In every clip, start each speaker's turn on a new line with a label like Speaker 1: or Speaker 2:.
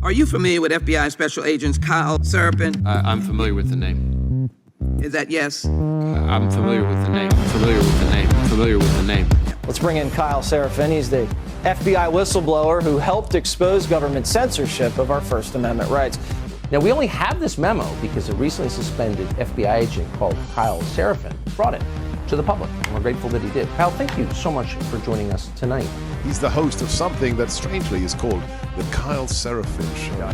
Speaker 1: Are you familiar with FBI Special Agents Kyle Seraphin?
Speaker 2: I'm familiar with the name.
Speaker 1: Is that yes?
Speaker 2: I'm familiar with the name. Familiar with the name. Familiar with the name.
Speaker 3: Let's bring in Kyle Seraphin. He's the FBI whistleblower who helped expose government censorship of our First Amendment rights.
Speaker 4: Now, we only have this memo because a recently suspended FBI agent called Kyle Seraphin brought it to the public, and we're grateful that he did. Kyle, thank you so much for joining us tonight.
Speaker 5: He's the host of something that strangely is called the Kyle Seraphin Show.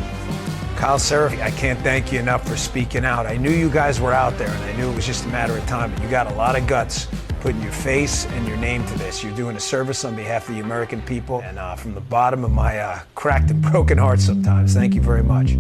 Speaker 6: Kyle Seraphin, I can't thank you enough for speaking out. I knew you guys were out there, and I knew it was just a matter of time, but you got a lot of guts putting your face and your name to this. You're doing a service on behalf of the American people, and from the bottom of my cracked and broken heart sometimes, thank you very much.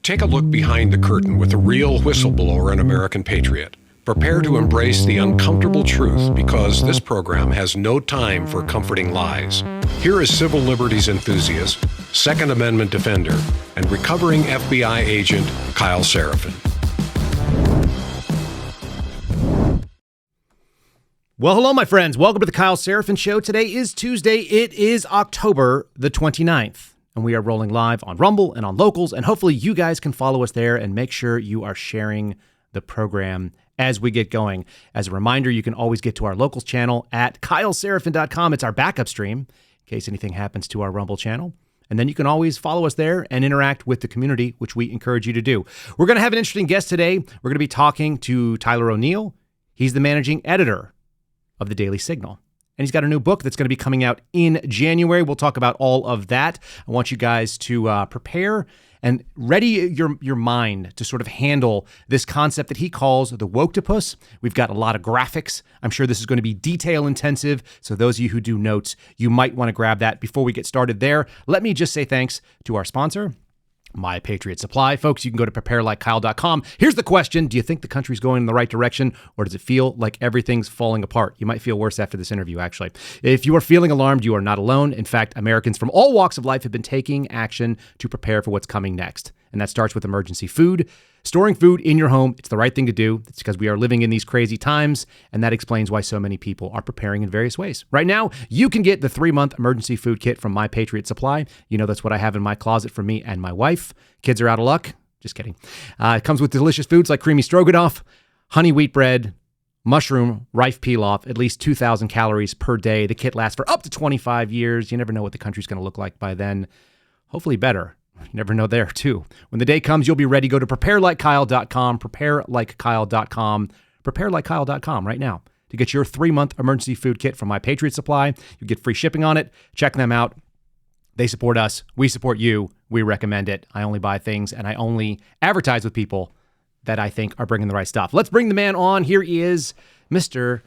Speaker 7: Take a look behind the curtain with a real whistleblower and American patriot. Prepare to embrace the uncomfortable truth because this program has no time for comforting lies. Here is civil liberties enthusiast, Second Amendment defender, and recovering FBI agent Kyle Seraphin.
Speaker 8: Well, hello, my friends. Welcome to the Kyle Seraphin Show. Today is Tuesday. It is October the 29th, and we are rolling live on Rumble and on Locals, and hopefully you guys can follow us there and make sure you are sharing the program as we get going. As a reminder, you can always get to our Locals channel at kyleseraphin.com. It's our backup stream in case anything happens to our Rumble channel. And then you can always follow us there and interact with the community, which we encourage you to do. We're going to have an interesting guest today. We're going to be talking to Tyler O'Neill. He's the managing editor of the Daily Signal. And he's got a new book that's going to be coming out in January. We'll talk about all of that. I want you guys to prepare and ready your mind to sort of handle this concept that he calls the Woketopus. We've got a lot of graphics. I'm sure this is going to be detail intensive. So those of you who do notes, you might want to grab that. Before we get started there, let me just say thanks to our sponsor, My Patriot Supply. Folks, you can go to preparelikeKyle.com. Here's the question. Do you think the country's going in the right direction, or does it feel like everything's falling apart? You might feel worse after this interview, actually. If you are feeling alarmed, you are not alone. In fact, Americans from all walks of life have been taking action to prepare for what's coming next. And that starts with emergency food. Storing food in your home, it's the right thing to do. It's because we are living in these crazy times, and that explains why so many people are preparing in various ways. Right now, you can get the 3-month emergency food kit from My Patriot Supply. You know that's what I have in my closet for me and my wife. Kids are out of luck. Just kidding. It comes with delicious foods like creamy stroganoff, honey wheat bread, mushroom rice pilaf, at least 2,000 calories per day. The kit lasts for up to 25 years. You never know what the country's going to look like by then. Hopefully better. You never know there, too. When the day comes, you'll be ready. Go to preparelikekyle.com, preparelikekyle.com, preparelikekyle.com right now to get your 3-month emergency food kit from My Patriot Supply. You get free shipping on it. Check them out. They support us. We support you. We recommend it. I only buy things and I only advertise with people that I think are bringing the right stuff. Let's bring the man on. Here he is, Mr.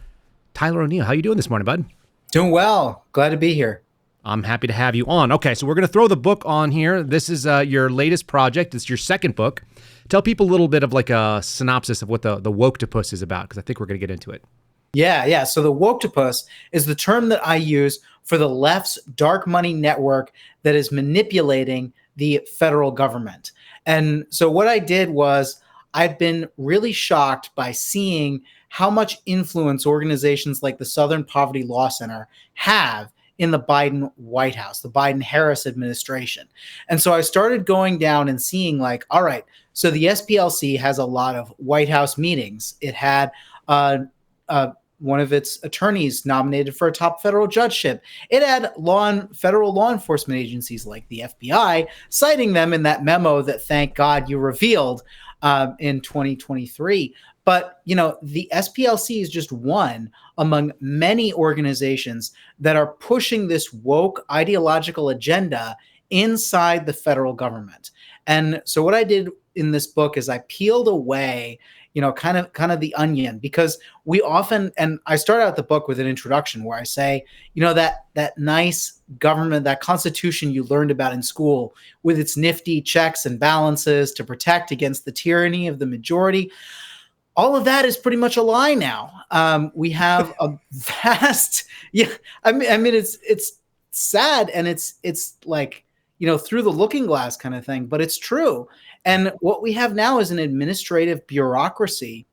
Speaker 8: Tyler O'Neill. How you doing this morning, bud?
Speaker 9: Doing well. Glad to be here.
Speaker 8: I'm happy to have you on. Okay, so we're going to throw the book on here. This is your latest project. It's your second book. Tell people a little bit of like a synopsis of what the Woketopus is about, because I think we're going to get into it.
Speaker 9: Yeah. So the Woketopus is the term that I use for the left's dark money network that is manipulating the federal government. And so what I did was I've been really shocked by seeing how much influence organizations like the Southern Poverty Law Center have in the Biden White House, the Biden-Harris administration. And so I started going down and seeing like, all right, so the SPLC has a lot of White House meetings. It had one of its attorneys nominated for a top federal judgeship. It had federal law enforcement agencies like the FBI citing them in that memo that, thank God, you revealed in 2023. But, the SPLC is just one among many organizations that are pushing this woke ideological agenda inside the federal government. And so what I did in this book is I peeled away, kind of the onion, because we often, and I start out the book with an introduction where I say, that nice government, that constitution you learned about in school with its nifty checks and balances to protect against the tyranny of the majority. All of that is pretty much a lie now. We have a vast, it's sad and it's like, through the looking glass kind of thing, but it's true. And what we have now is an administrative bureaucracy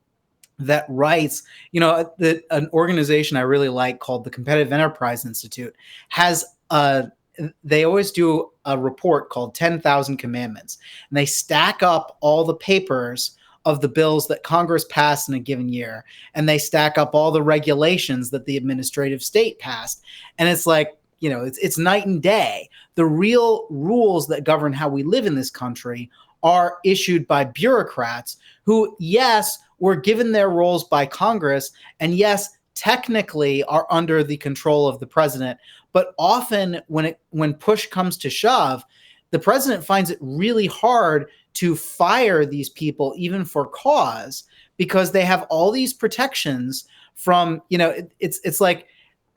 Speaker 9: that writes, an organization I really like called the Competitive Enterprise Institute has they always do a report called 10,000 Commandments, and they stack up all the papers of the bills that Congress passed in a given year, and they stack up all the regulations that the administrative state passed. And it's like, it's night and day. The real rules that govern how we live in this country are issued by bureaucrats who, yes, were given their roles by Congress, and yes, technically are under the control of the president. But often when push comes to shove, the president finds it really hard to fire these people, even for cause, because they have all these protections from, it's like,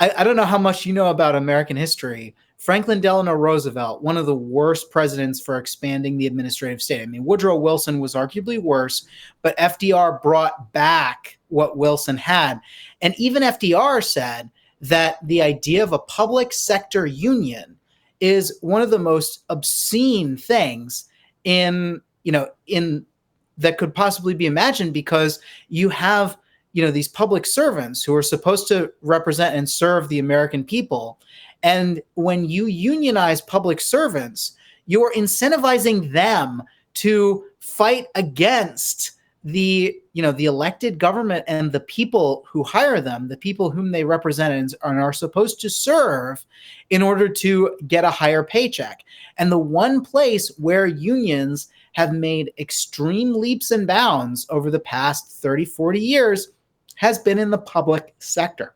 Speaker 9: I don't know how much you know about American history. Franklin Delano Roosevelt, one of the worst presidents for expanding the administrative state. I mean, Woodrow Wilson was arguably worse, but FDR brought back what Wilson had. And even FDR said that the idea of a public sector union is one of the most obscene things in that could possibly be imagined, because you have these public servants who are supposed to represent and serve the American people. And when you unionize public servants, you're incentivizing them to fight against the elected government and the people who hire them, the people whom they represent and are supposed to serve, in order to get a higher paycheck. And the one place where unions have made extreme leaps and bounds over the past 30, 40 years has been in the public sector.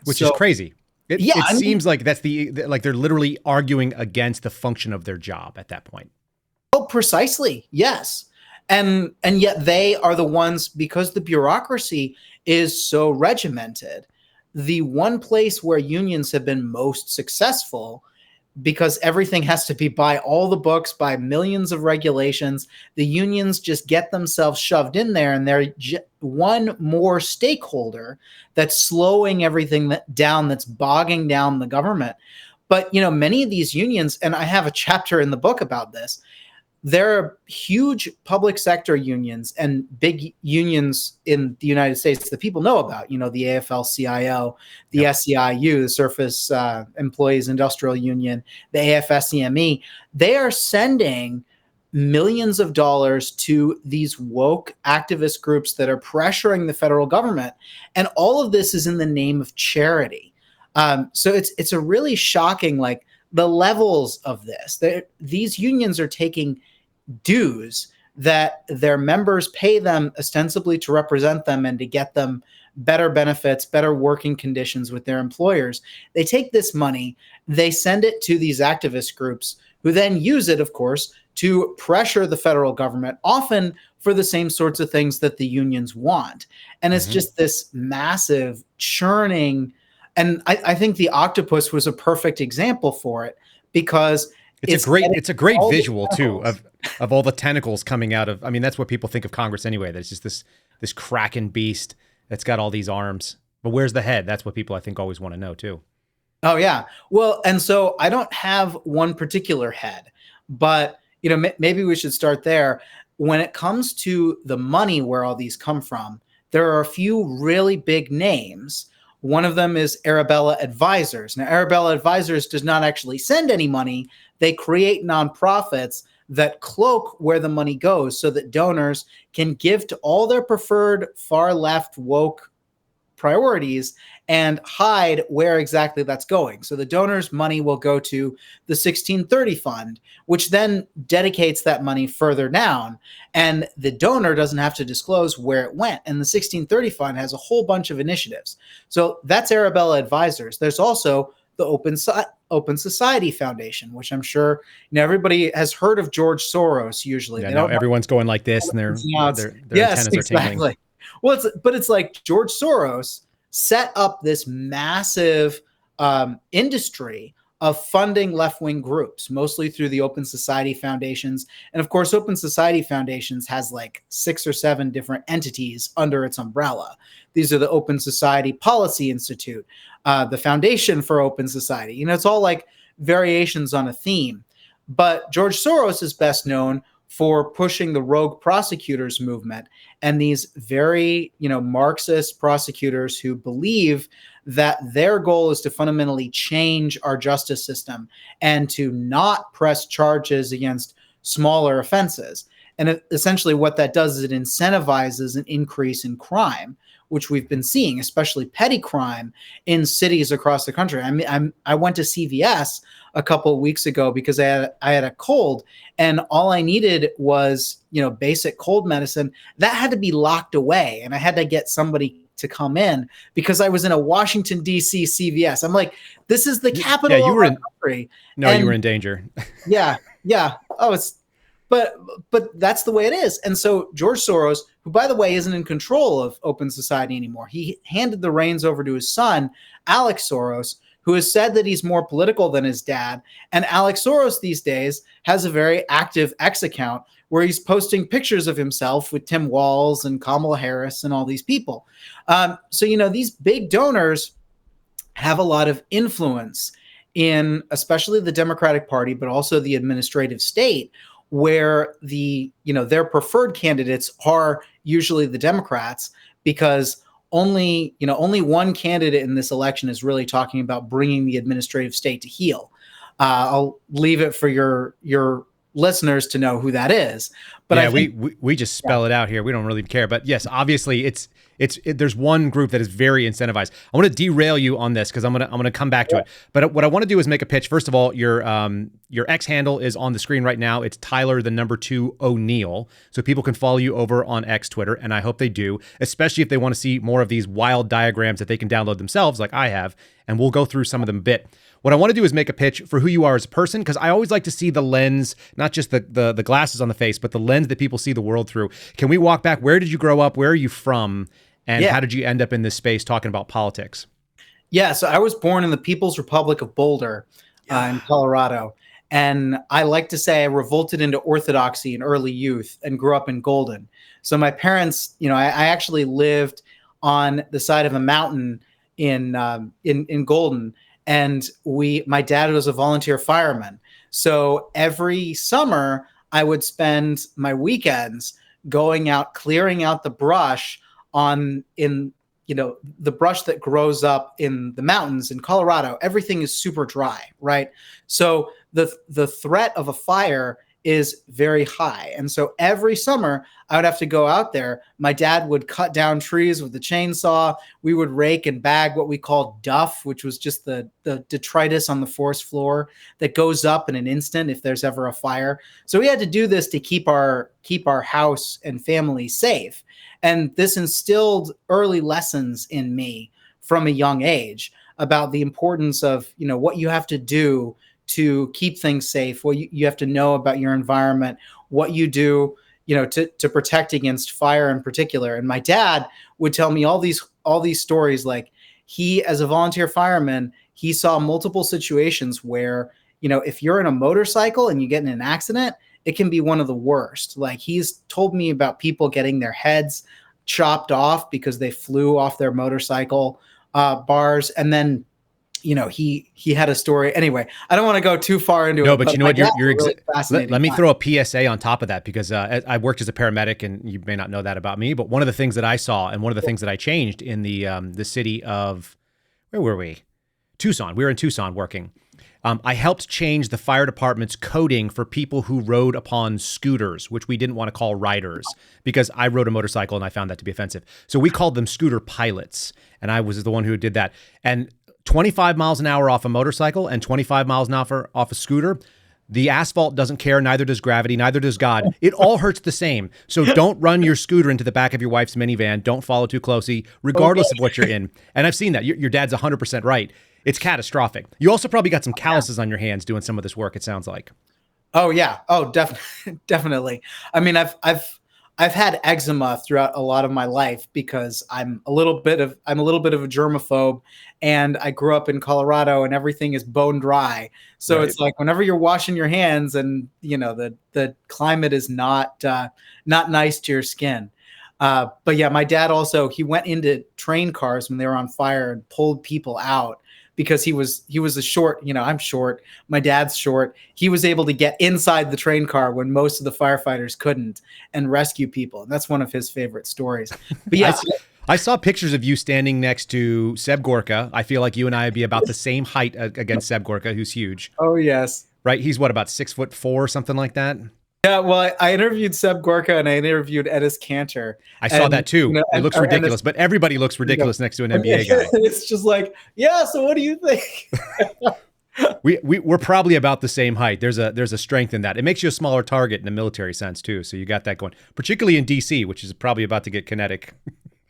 Speaker 8: Which is crazy. It seems like that's like they're literally arguing against the function of their job at that point.
Speaker 9: Oh, precisely. Yes. And yet they are the ones, because the bureaucracy is so regimented, the one place where unions have been most successful, because everything has to be by all the books, by millions of regulations. The unions just get themselves shoved in there, and they're one more stakeholder that's slowing everything down, that's bogging down the government. But, many of these unions, and I have a chapter in the book about this, there are huge public sector unions and big unions in the United States that people know about, the AFL-CIO, the SEIU, the Surface Employees Industrial Union, the AFSCME. They are sending millions of dollars to these woke activist groups that are pressuring the federal government. And all of this is in the name of charity. So it's a really shocking, like, the levels of this. These unions are taking dues that their members pay them ostensibly to represent them and to get them better benefits, better working conditions with their employers. They take this money, they send it to these activist groups, who then use it, of course, to pressure the federal government, often for the same sorts of things that the unions want. And it's just this massive churning. And I think the octopus was a perfect example for it, because
Speaker 8: it's a great visual too of all the tentacles coming out of. I mean, that's what people think of Congress anyway. That it's just this kraken beast that's got all these arms. But where's the head? That's what people, I think, always want to know too.
Speaker 9: Oh yeah. Well, and so I don't have one particular head, but maybe we should start there. When it comes to the money, where all these come from, there are a few really big names. One of them is Arabella Advisors. Now, Arabella Advisors does not actually send any money. They create nonprofits that cloak where the money goes, so that donors can give to all their preferred far left woke priorities and hide where exactly that's going. So the donor's money will go to the 1630 fund, which then dedicates that money further down. And the donor doesn't have to disclose where it went. And the 1630 fund has a whole bunch of initiatives. So that's Arabella Advisors. There's also the Open Society Foundation, which I'm sure everybody has heard of George Soros. Usually,
Speaker 8: yeah, everyone's going like this, and their
Speaker 9: yes,
Speaker 8: antennas are tingling.
Speaker 9: Exactly. Well, it's like George Soros set up this massive industry of funding left-wing groups, mostly through the Open Society Foundations. And of course, Open Society Foundations has like 6 or 7 different entities under its umbrella. These are the Open Society Policy Institute, the Foundation for Open Society. It's all like variations on a theme. But George Soros is best known for pushing the rogue prosecutors movement, and these very, Marxist prosecutors who believe that their goal is to fundamentally change our justice system and to not press charges against smaller offenses. And essentially what that does is it incentivizes an increase in crime, which we've been seeing, especially petty crime in cities across the country. I mean, I went to CVS a couple of weeks ago because I had a cold, and all I needed was, basic cold medicine. That had to be locked away, and I had to get somebody to come in because I was in a Washington, D.C. CVS. I'm like, this is the capital of our country.
Speaker 8: No, you were in danger.
Speaker 9: Yeah. Oh, but that's the way it is. And so George Soros, who, by the way, isn't in control of Open Society anymore, he handed the reins over to his son, Alex Soros, who has said that he's more political than his dad. And Alex Soros these days has a very active X account where he's posting pictures of himself with Tim Walz and Kamala Harris and all these people. So, these big donors have a lot of influence in especially the Democratic Party, but also the administrative state, where their preferred candidates are usually the Democrats, because only one candidate in this election is really talking about bringing the administrative state to heel. I'll leave it for your listeners to know who that is. But
Speaker 8: yeah, we just spell it out here. We don't really care. But yes, obviously there's one group that is very incentivized. I want to derail you on this because I'm gonna come back to it. But what I want to do is make a pitch. First of all, your X handle is on the screen right now. It's Tyler 2 O'Neill, so people can follow you over on X Twitter, and I hope they do, especially if they want to see more of these wild diagrams that they can download themselves, like I have, and we'll go through some of them a bit. What I want to do is make a pitch for who you are as a person, because I always like to see the lens, not just the glasses on the face, but the lens that people see the world through. Can we walk back? Where did you grow up? Where are you from? And how did you end up in this space talking about politics?
Speaker 9: Yeah, so I was born in the People's Republic of Boulder in Colorado. And I like to say I revolted into orthodoxy in early youth and grew up in Golden. So my parents, I actually lived on the side of a mountain in Golden. And my dad was a volunteer fireman. So every summer I would spend my weekends going out, clearing out the brush the brush that grows up in the mountains in Colorado. Everything is super dry, right? So the threat of a fire is very high. And so every summer I would have to go out there. My dad would cut down trees with the chainsaw. We would rake and bag what we called duff, which was just the detritus on the forest floor that goes up in an instant if there's ever a fire. So we had to do this to keep our house and family safe. And this instilled early lessons in me from a young age about the importance of, what you have to do to keep things safe, what you have to know about your environment, what you do, to protect against fire in particular. And my dad would tell me all these stories. Like, he, as a volunteer fireman, he saw multiple situations where, if you're in a motorcycle and you get in an accident, it can be one of the worst. Like, he's told me about people getting their heads chopped off because they flew off their motorcycle bars. And then, he had a story. Anyway, I don't want to go too far into it.
Speaker 8: No, but you know what?
Speaker 9: Really
Speaker 8: let me throw a PSA on top of that, because I worked as a paramedic, and you may not know that about me. But one of the things that I saw, and one of the things that I changed in the city of, where were we? Tucson. We were in Tucson working. I helped change the fire department's coding for people who rode upon scooters, which we didn't want to call riders, because I rode a motorcycle and I found that to be offensive. So we called them scooter pilots, and I was the one who did that. And 25 miles an hour off a motorcycle and 25 miles an hour off a scooter, the asphalt doesn't care, neither does gravity, neither does God. It all hurts the same. So don't run your scooter into the back of your wife's minivan. Don't follow too closely, regardless of what you're in. And I've seen that. Your dad's 100% right. It's catastrophic. You also probably got some calluses on your hands doing some of this work, it sounds like.
Speaker 9: Oh, yeah. Oh, definitely. I mean, I've had eczema throughout a lot of my life because I'm a little bit of a germaphobe, and I grew up in Colorado and everything is bone dry. So It's like whenever you're washing your hands and the climate is not nice to your skin. But yeah, my dad also, he went into train cars when they were on fire and pulled people out because he was a short, I'm short, my dad's short. He was able to get inside the train car when most of the firefighters couldn't and rescue people. And that's one of his favorite stories. But yeah,
Speaker 8: I saw pictures of you standing next to Seb Gorka. I feel like you and I would be about the same height against Seb Gorka, who's huge.
Speaker 9: Oh, yes.
Speaker 8: Right? He's what, about 6'4", something like that?
Speaker 9: Yeah, well, I interviewed Seb Gorka and I interviewed Ennis Cantor.
Speaker 8: I saw that too.
Speaker 9: You know,
Speaker 8: it looks ridiculous, but everybody looks ridiculous next to an NBA guy.
Speaker 9: It's just like, yeah, so what do you think?
Speaker 8: We're probably about the same height. There's a strength in that. It makes you a smaller target in a military sense too. So you got that going, particularly in DC, which is probably about to get kinetic.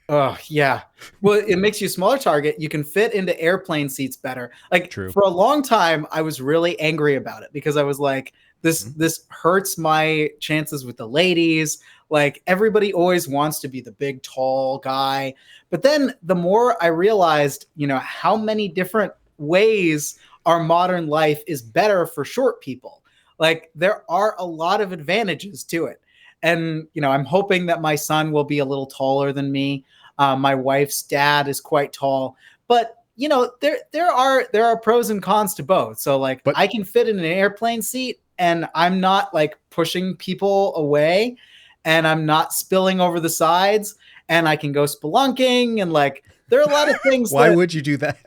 Speaker 9: Oh, yeah. Well, it makes you a smaller target. You can fit into airplane seats better. Like,
Speaker 8: True.
Speaker 9: For a long time, I was really angry about it because I was like, this hurts my chances with the ladies. Like, everybody always wants to be the big, tall guy. But then the more I realized, how many different ways our modern life is better for short people. Like, there are a lot of advantages to it. And, I'm hoping that my son will be a little taller than me. My wife's dad is quite tall, but there are pros and cons to both. So but I can fit in an airplane seat and I'm not like pushing people away and I'm not spilling over the sides and I can go spelunking and there are a lot of things.
Speaker 8: Why would you do that?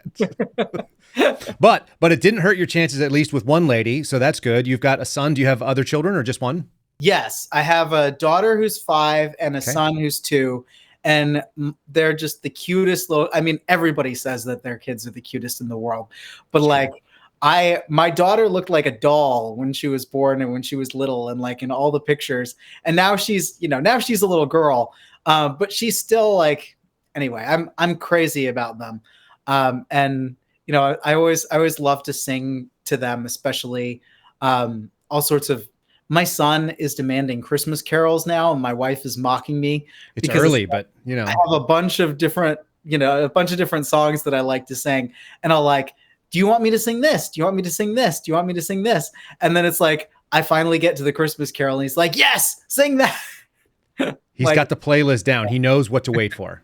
Speaker 8: But it didn't hurt your chances, at least with one lady. So that's good. You've got a son. Do you have other children or just one?
Speaker 9: Yes. I have a daughter who's 5 and a son who's 2. And they're just the cutest little, everybody says that their kids are the cutest in the world, but my daughter looked like a doll when she was born and when she was little and in all the pictures. And now she's a little girl. But she's still anyway, I'm crazy about them. And I always love to sing to them, especially, all sorts of. My son is demanding Christmas carols now, and my wife is mocking me.
Speaker 8: It's early, but
Speaker 9: I have a bunch of different songs that I like to sing, and I'll do you want me to sing this? Do you want me to sing this? Do you want me to sing this? And then it's I finally get to the Christmas carol, and he's like, yes, sing that.
Speaker 8: He's got the playlist down. He knows what to wait for.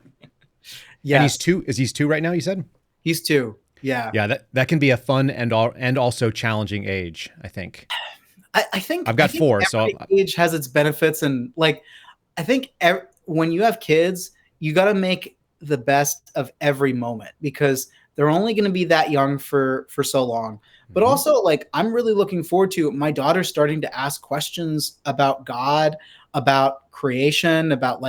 Speaker 8: Yeah, and he's 2. Is he 2 right now? You said
Speaker 9: he's 2. Yeah,
Speaker 8: yeah. That can be a fun and also challenging age, I think.
Speaker 9: I think
Speaker 8: I've got 4, so
Speaker 9: age has its benefits, and I think when you have kids, you got to make the best of every moment because they're only going to be that young for so long. But also, I'm really looking forward to my daughter starting to ask questions about God, about creation, about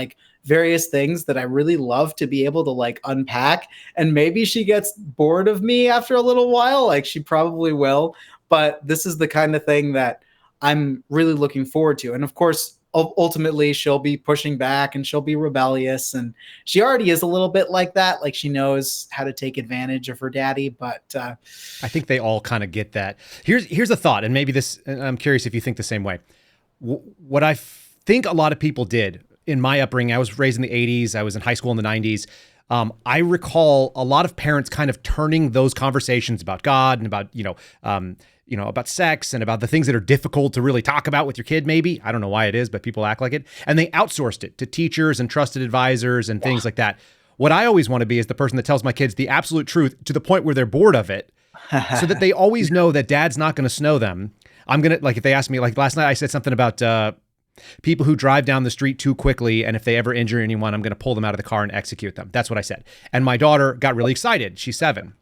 Speaker 9: various things that I really love to be able to unpack. And maybe she gets bored of me after a little while, she probably will. But this is the kind of thing that I'm really looking forward to. And of course, ultimately she'll be pushing back and she'll be rebellious. And she already is a little bit like that. She knows how to take advantage of her daddy, but
Speaker 8: I think they all kind of get that. Here's a thought. And maybe I'm curious if you think the same way. What I think a lot of people did in my upbringing, I was raised in the 80s. I was in high school in the 90s. I recall a lot of parents kind of turning those conversations about God and about, about sex and about the things that are difficult to really talk about with your kid, maybe. I don't know why it is, but people act like it. And they outsourced it to teachers and trusted advisors and things like that. What I always want to be is the person that tells my kids the absolute truth to the point where they're bored of it so that they always know that dad's not going to snow them. I'm going to, if they ask me, last night I said something about people who drive down the street too quickly, and if they ever injure anyone, I'm going to pull them out of the car and execute them. That's what I said. And my daughter got really excited. She's 7.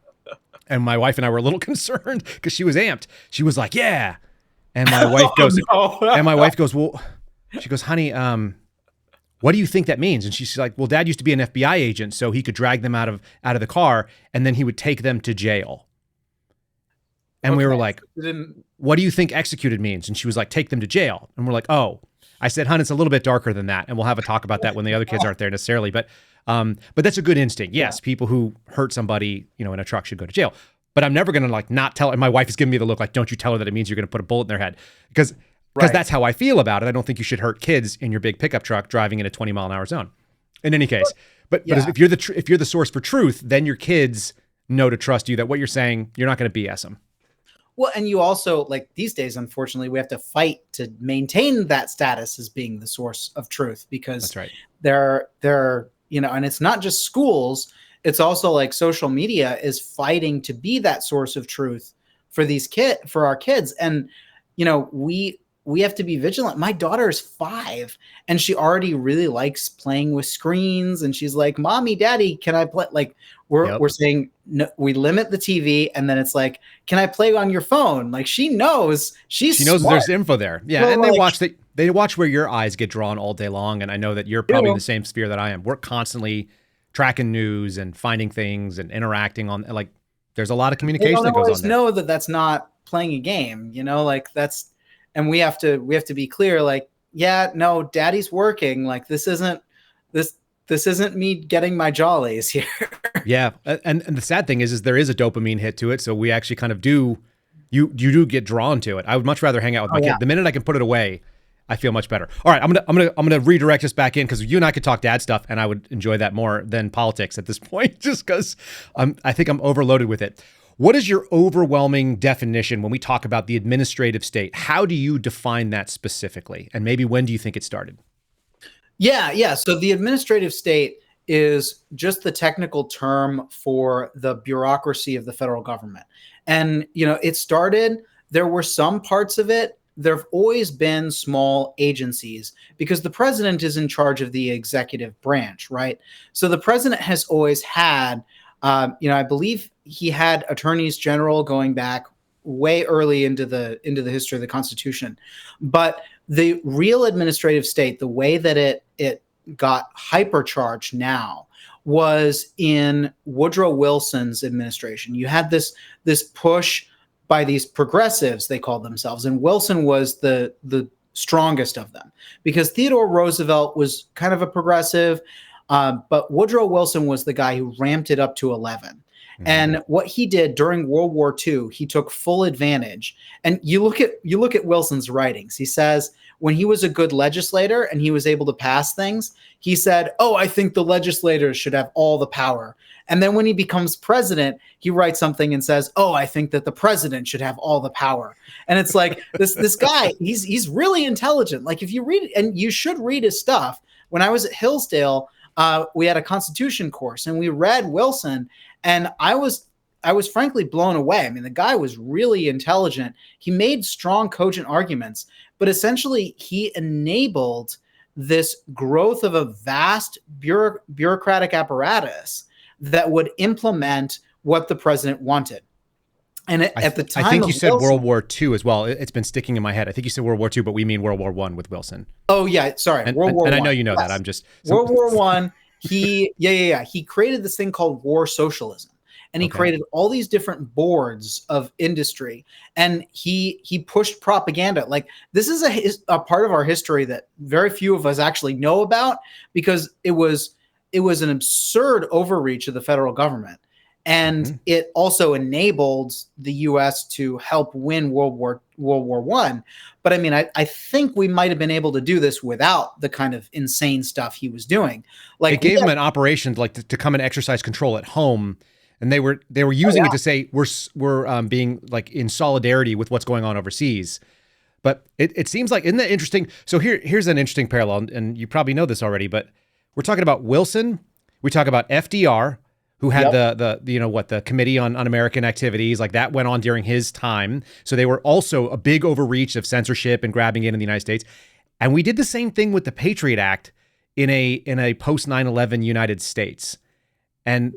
Speaker 8: And my wife and I were a little concerned because she was amped. She was like, yeah. And my wife goes, well, she goes, honey, what do you think that means? And she's like, well, Dad used to be an FBI agent, so he could drag them out of the car, and then he would take them to jail. And we were like, what do you think executed means? And she was like, take them to jail. And we're like, oh. I said, hon, it's a little bit darker than that. And we'll have a talk about that when the other kids aren't there necessarily. But that's a good instinct. Yes, people who hurt somebody, in a truck should go to jail. But I'm never going to not tell. And my wife is giving me the look don't you tell her that it means you're going to put a bullet in their head. Because that's how I feel about it. I don't think you should hurt kids in your big pickup truck driving in a 20-mile-an-hour zone. In any case. But if you're the source for truth, then your kids know to trust you that what you're saying, you're not going to BS them.
Speaker 9: Well, and you also these days, unfortunately, we have to fight to maintain that status as being the source of truth because
Speaker 8: that's right.
Speaker 9: They're and it's not just schools. It's also social media is fighting to be that source of truth for these for our kids. And, we we have to be vigilant. My daughter is 5 and she already really likes playing with screens. And she's like, Mommy, Daddy, can I play? Like we're saying, no, we limit the TV. And then it's like, can I play on your phone? Like she knows
Speaker 8: she knows
Speaker 9: smart.
Speaker 8: There's info there. Yeah.
Speaker 9: So,
Speaker 8: and
Speaker 9: like,
Speaker 8: they watch where your eyes get drawn all day long. And I know that you're probably in the same sphere that I am. We're constantly tracking news and finding things and interacting on, like, there's a lot of communication that goes on there.
Speaker 9: Know that that's not playing a game, you know, like that's, and we have to be clear, like, yeah, no, Daddy's working. Like this isn't me getting my jollies here.
Speaker 8: Yeah. And the sad thing is there is a dopamine hit to it. So we actually kind of you do get drawn to it. I would much rather hang out with my kid. The minute I can put it away, I feel much better. All right. I'm going to redirect us back in, because you and I could talk dad stuff and I would enjoy that more than politics at this point, just because I think I'm overloaded with it. What is your overwhelming definition when we talk about the administrative state? How do you define that specifically? And maybe when do you think it started?
Speaker 9: Yeah. So the administrative state is just the technical term for the bureaucracy of the federal government. And, you know, it started, there were some parts of it. There have always been small agencies because the president is in charge of the executive branch, right? So the president has always had, I believe he had attorneys general going back way early into the history of the Constitution. But the real administrative state, the way that it got hypercharged now, was in Woodrow Wilson's administration. You had this push by these progressives, they called themselves, and Wilson was the strongest of them, because Theodore Roosevelt was kind of a progressive, but Woodrow Wilson was the guy who ramped it up to 11. Mm-hmm. And what he did during World War II, he took full advantage. And you look at Wilson's writings. He says when he was a good legislator and he was able to pass things, he said, "Oh, I think the legislators should have all the power." And then when he becomes president, he writes something and says, "Oh, I think that the president should have all the power." And it's like this guy, he's really intelligent. Like if you read it, and you should read his stuff. When I was at Hillsdale, we had a Constitution course and we read Wilson, and I was frankly blown away. I mean, the guy was really intelligent. He made strong, cogent arguments, but essentially he enabled this growth of a vast bureaucratic apparatus that would implement what the president wanted. And at the time,
Speaker 8: I think you said
Speaker 9: Wilson,
Speaker 8: World War II as well. It's been sticking in my head. I think you said World War II, but we mean World War I with Wilson.
Speaker 9: Oh yeah, sorry,
Speaker 8: World
Speaker 9: War I.
Speaker 8: And I know you know that. I'm just
Speaker 9: World War I. He created this thing called war socialism, and he created all these different boards of industry, and he pushed propaganda. Like this is a part of our history that very few of us actually know about, because it was an absurd overreach of the federal government. And it also enabled the U.S. to help win World War I. But I mean, I think we might have been able to do this without the kind of insane stuff he was doing. Like
Speaker 8: it gave him an operation like to come and exercise control at home, and they were using it to say we're being like in solidarity with what's going on overseas. But it seems like, isn't that interesting? So here's an interesting parallel, and you probably know this already, but we're talking about Wilson. We talk about FDR, who had the Committee on Un-American Activities, like that went on during his time. So they were also a big overreach of censorship and grabbing in the United States. And we did the same thing with the Patriot Act in a post 9/11 United States. And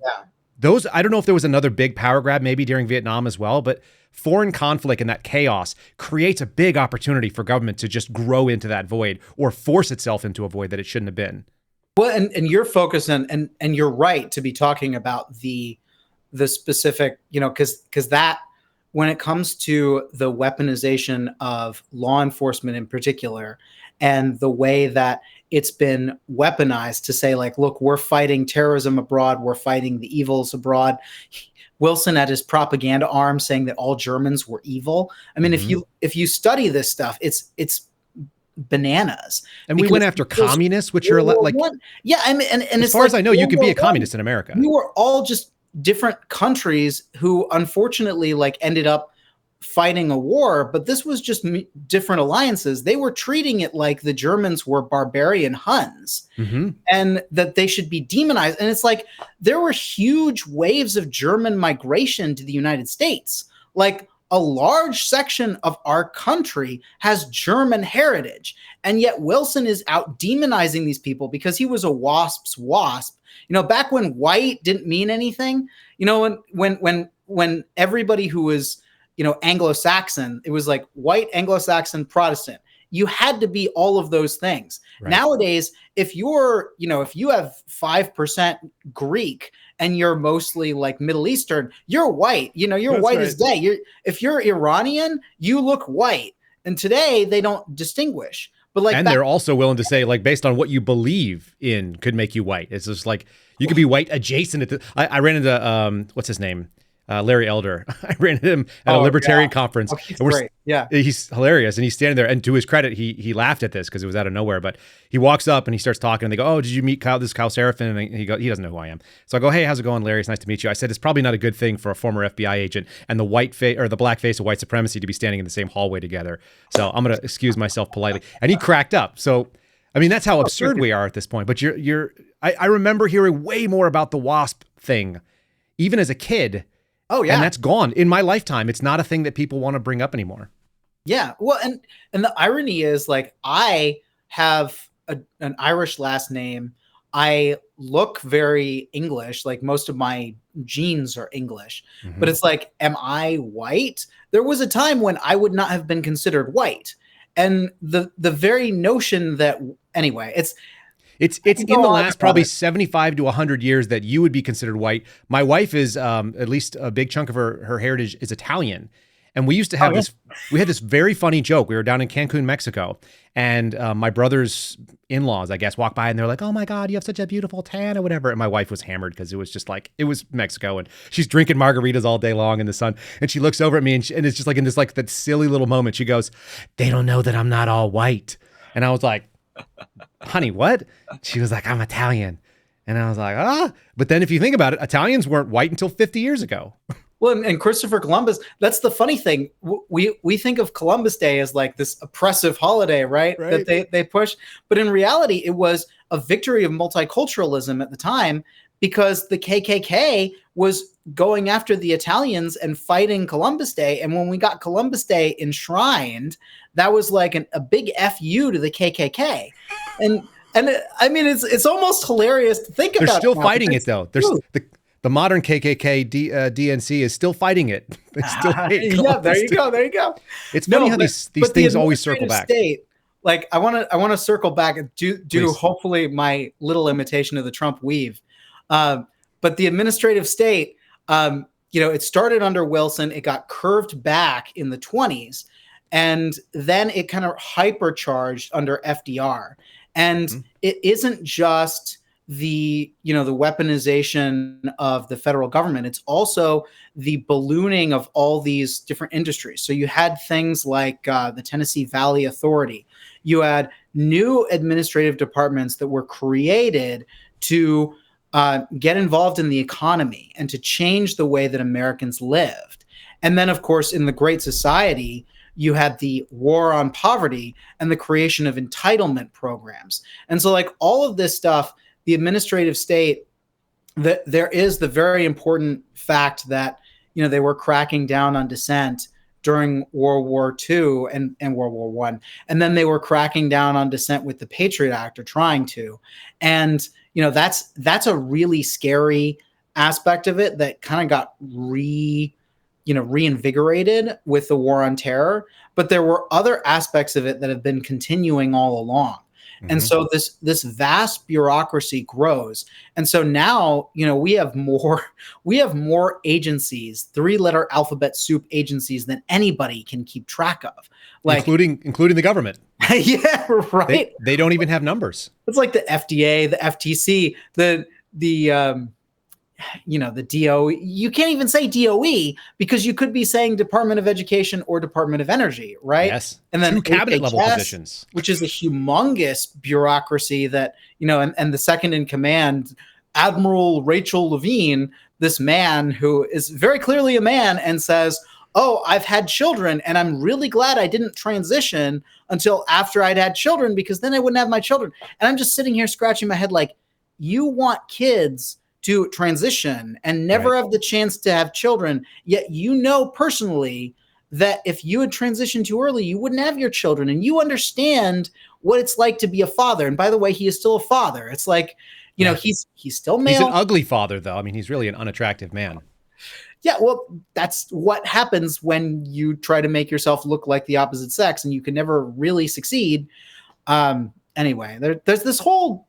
Speaker 8: those, I don't know if there was another big power grab maybe during Vietnam as well, but foreign conflict and that chaos creates a big opportunity for government to just grow into that void or force itself into a void that it shouldn't have been.
Speaker 9: Well, and you're focused on, and you're right to be talking about the specific, because that, when it comes to the weaponization of law enforcement in particular, and the way that it's been weaponized to say, like, look, we're fighting terrorism abroad, we're fighting the evils abroad. Wilson had his propaganda arm saying that all Germans were evil. I mean, if you study this stuff, it's bananas.
Speaker 8: And we went after communists, which are like,
Speaker 9: and
Speaker 8: as far as I know, you can be a communist in America.
Speaker 9: We were all just different countries who unfortunately ended up fighting a war, but this was just different alliances. They were treating it like the Germans were barbarian Huns and that they should be demonized. And it's like there were huge waves of German migration to the United States. Like a large section of our country has German heritage. And yet Wilson is out demonizing these people because he was a wasp's wasp. Back when white didn't mean anything, when everybody who was, Anglo-Saxon, it was like white, Anglo-Saxon, Protestant. You had to be all of those things. Right. Nowadays, if you have 5% Greek and you're mostly like Middle Eastern, you're white. You're That's white right. as day. If you're Iranian, you look white. And today they don't distinguish. But
Speaker 8: they're also willing to say, like, based on what you believe in could make you white. It's just like you could be white adjacent. I ran into what's his name? Larry Elder. I ran into him at a libertarian conference.
Speaker 9: Oh, he's great. Yeah.
Speaker 8: He's hilarious. And he's standing there. And to his credit, he laughed at this because it was out of nowhere. But he walks up and he starts talking. And they go, "Oh, did you meet Kyle? This is Kyle Seraphin." And he doesn't know who I am. So I go, "Hey, how's it going, Larry? It's nice to meet you." I said, "It's probably not a good thing for a former FBI agent and the white face or the black face of white supremacy to be standing in the same hallway together. So I'm going to excuse myself politely." And he cracked up. So, I mean, that's how absurd we are at this point. But I remember hearing way more about the WASP thing, even as a kid.
Speaker 9: Oh yeah.
Speaker 8: And that's gone in my lifetime. It's not a thing that people want to bring up anymore.
Speaker 9: Yeah. Well, and the irony is, like, I have an Irish last name. I look very English. Like, most of my genes are English, but it's like, am I white? There was a time when I would not have been considered white. And the very notion that, anyway, it's in the last probably 75 to 100 years that you would be considered white. My wife is, at least a big chunk of her heritage is Italian. And we used to have we had this very funny joke. We were down in Cancun, Mexico, and my brother's in-laws, I guess, walked by and they're like, "Oh my God, you have such a beautiful tan," or whatever. And my wife was hammered because it was just like, it was Mexico and she's drinking margaritas all day long in the sun. And she looks over at me and it's just like in this, like, that silly little moment, she goes, "They don't know that I'm not all white." And I was like, "Honey, what?" She was like, "I'm Italian." And I was like, "Ah." But then if you think about it, Italians weren't white until 50 years ago. Well, and Christopher Columbus, that's the funny thing. We think of Columbus Day as like this oppressive holiday, right? That they push. But in reality, it was a victory of multiculturalism at the time, because the KKK was going after the Italians and fighting Columbus Day. And when we got Columbus Day enshrined, that was like a big FU to the KKK. And I mean, it's almost hilarious to think about.
Speaker 8: They're still fighting it, though. There's the modern KKK DNC is still fighting it. They still hate
Speaker 9: yeah, there you go.
Speaker 8: It's funny how these things always circle back.
Speaker 9: Like, I want to circle back and do hopefully my little imitation of the Trump weave. But the administrative state, it started under Wilson. It got curved back in the 20s, and then it kind of hypercharged under FDR. And it isn't just the weaponization of the federal government. It's also the ballooning of all these different industries. So you had things like the Tennessee Valley Authority. You had new administrative departments that were created to get involved in the economy and to change the way that Americans lived. And then, of course, in the Great Society, you had the war on poverty and the creation of entitlement programs. And so, like, all of this stuff, the administrative state, that there is the very important fact that, they were cracking down on dissent during World War II and World War I. And then they were cracking down on dissent with the Patriot Act, or trying to. And, that's a really scary aspect of it that kind of got reinvigorated with the war on terror. But there were other aspects of it that have been continuing all along. And so this vast bureaucracy grows. And so now, we have more agencies, 3-letter alphabet soup agencies, than anybody can keep track of. Like,
Speaker 8: including the government.
Speaker 9: Yeah, right.
Speaker 8: They don't even have numbers.
Speaker 9: It's like the FDA, the FTC, the DOE. You can't even say DOE because you could be saying Department of Education or Department of Energy, right?
Speaker 8: Yes.
Speaker 9: And then
Speaker 8: 2 cabinet level positions,
Speaker 9: which is a humongous bureaucracy that, and the second in command, Admiral Rachel Levine, this man who is very clearly a man, and says, "Oh, I've had children, and I'm really glad I didn't transition until after I'd had children, because then I wouldn't have my children." And I'm just sitting here scratching my head like, you want kids to transition and never have the chance to have children, yet personally that if you had transitioned too early, you wouldn't have your children, and you understand what it's like to be a father. And by the way, he is still a father. It's like, you know, he's still male.
Speaker 8: He's an ugly father, though. I mean, he's really an unattractive man.
Speaker 9: Yeah, well, that's what happens when you try to make yourself look like the opposite sex, and you can never really succeed. Anyway, there's this whole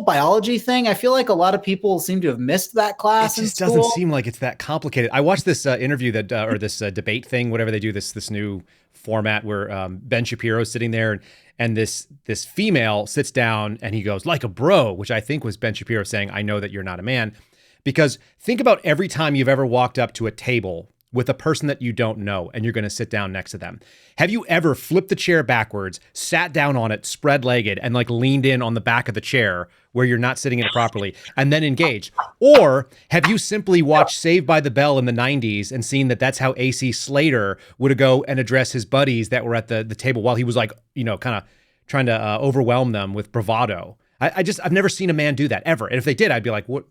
Speaker 9: biology thing. I feel like a lot of people seem to have missed that class.
Speaker 8: It just doesn't seem like it's that complicated. I watched this interview that or this debate thing, whatever they do, this new format where Ben Shapiro's sitting there and this female sits down and he goes, like a bro, which I think was Ben Shapiro saying, I know that you're not a man. Because think about every time you've ever walked up to a table with a person that you don't know and you're going to sit down next to them. Have you ever flipped the chair backwards, sat down on it, spread-legged, and like leaned in on the back of the chair where you're not sitting in it properly and then engaged? Or have you simply watched Saved by the Bell in the 90s and seen that that's how AC Slater would go and address his buddies that were at the table while he was like, you know, kind of trying to overwhelm them with bravado? I've never seen a man do that ever. And if they did, I'd be like, what?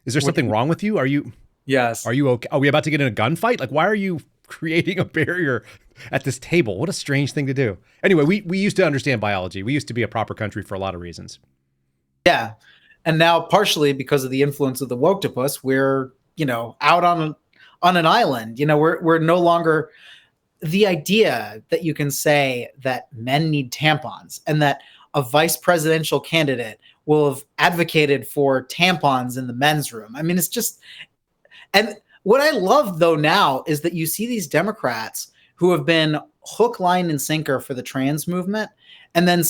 Speaker 8: Is there something wrong with you? Are you okay? Are we about to get in a gunfight? Like, why are you creating a barrier at this table? What a strange thing to do. Anyway, we used to understand biology. We used to be a proper country for a lot of reasons.
Speaker 9: Yeah. And now partially because of the influence of the Woketopus, we're, you know, out on an island. You know, we're no longer the idea that you can say that men need tampons and that a vice presidential candidate will have advocated for tampons in the men's room. I mean, it's just, and what I love though now is that you see these Democrats who have been hook, line, and sinker for the trans movement. And then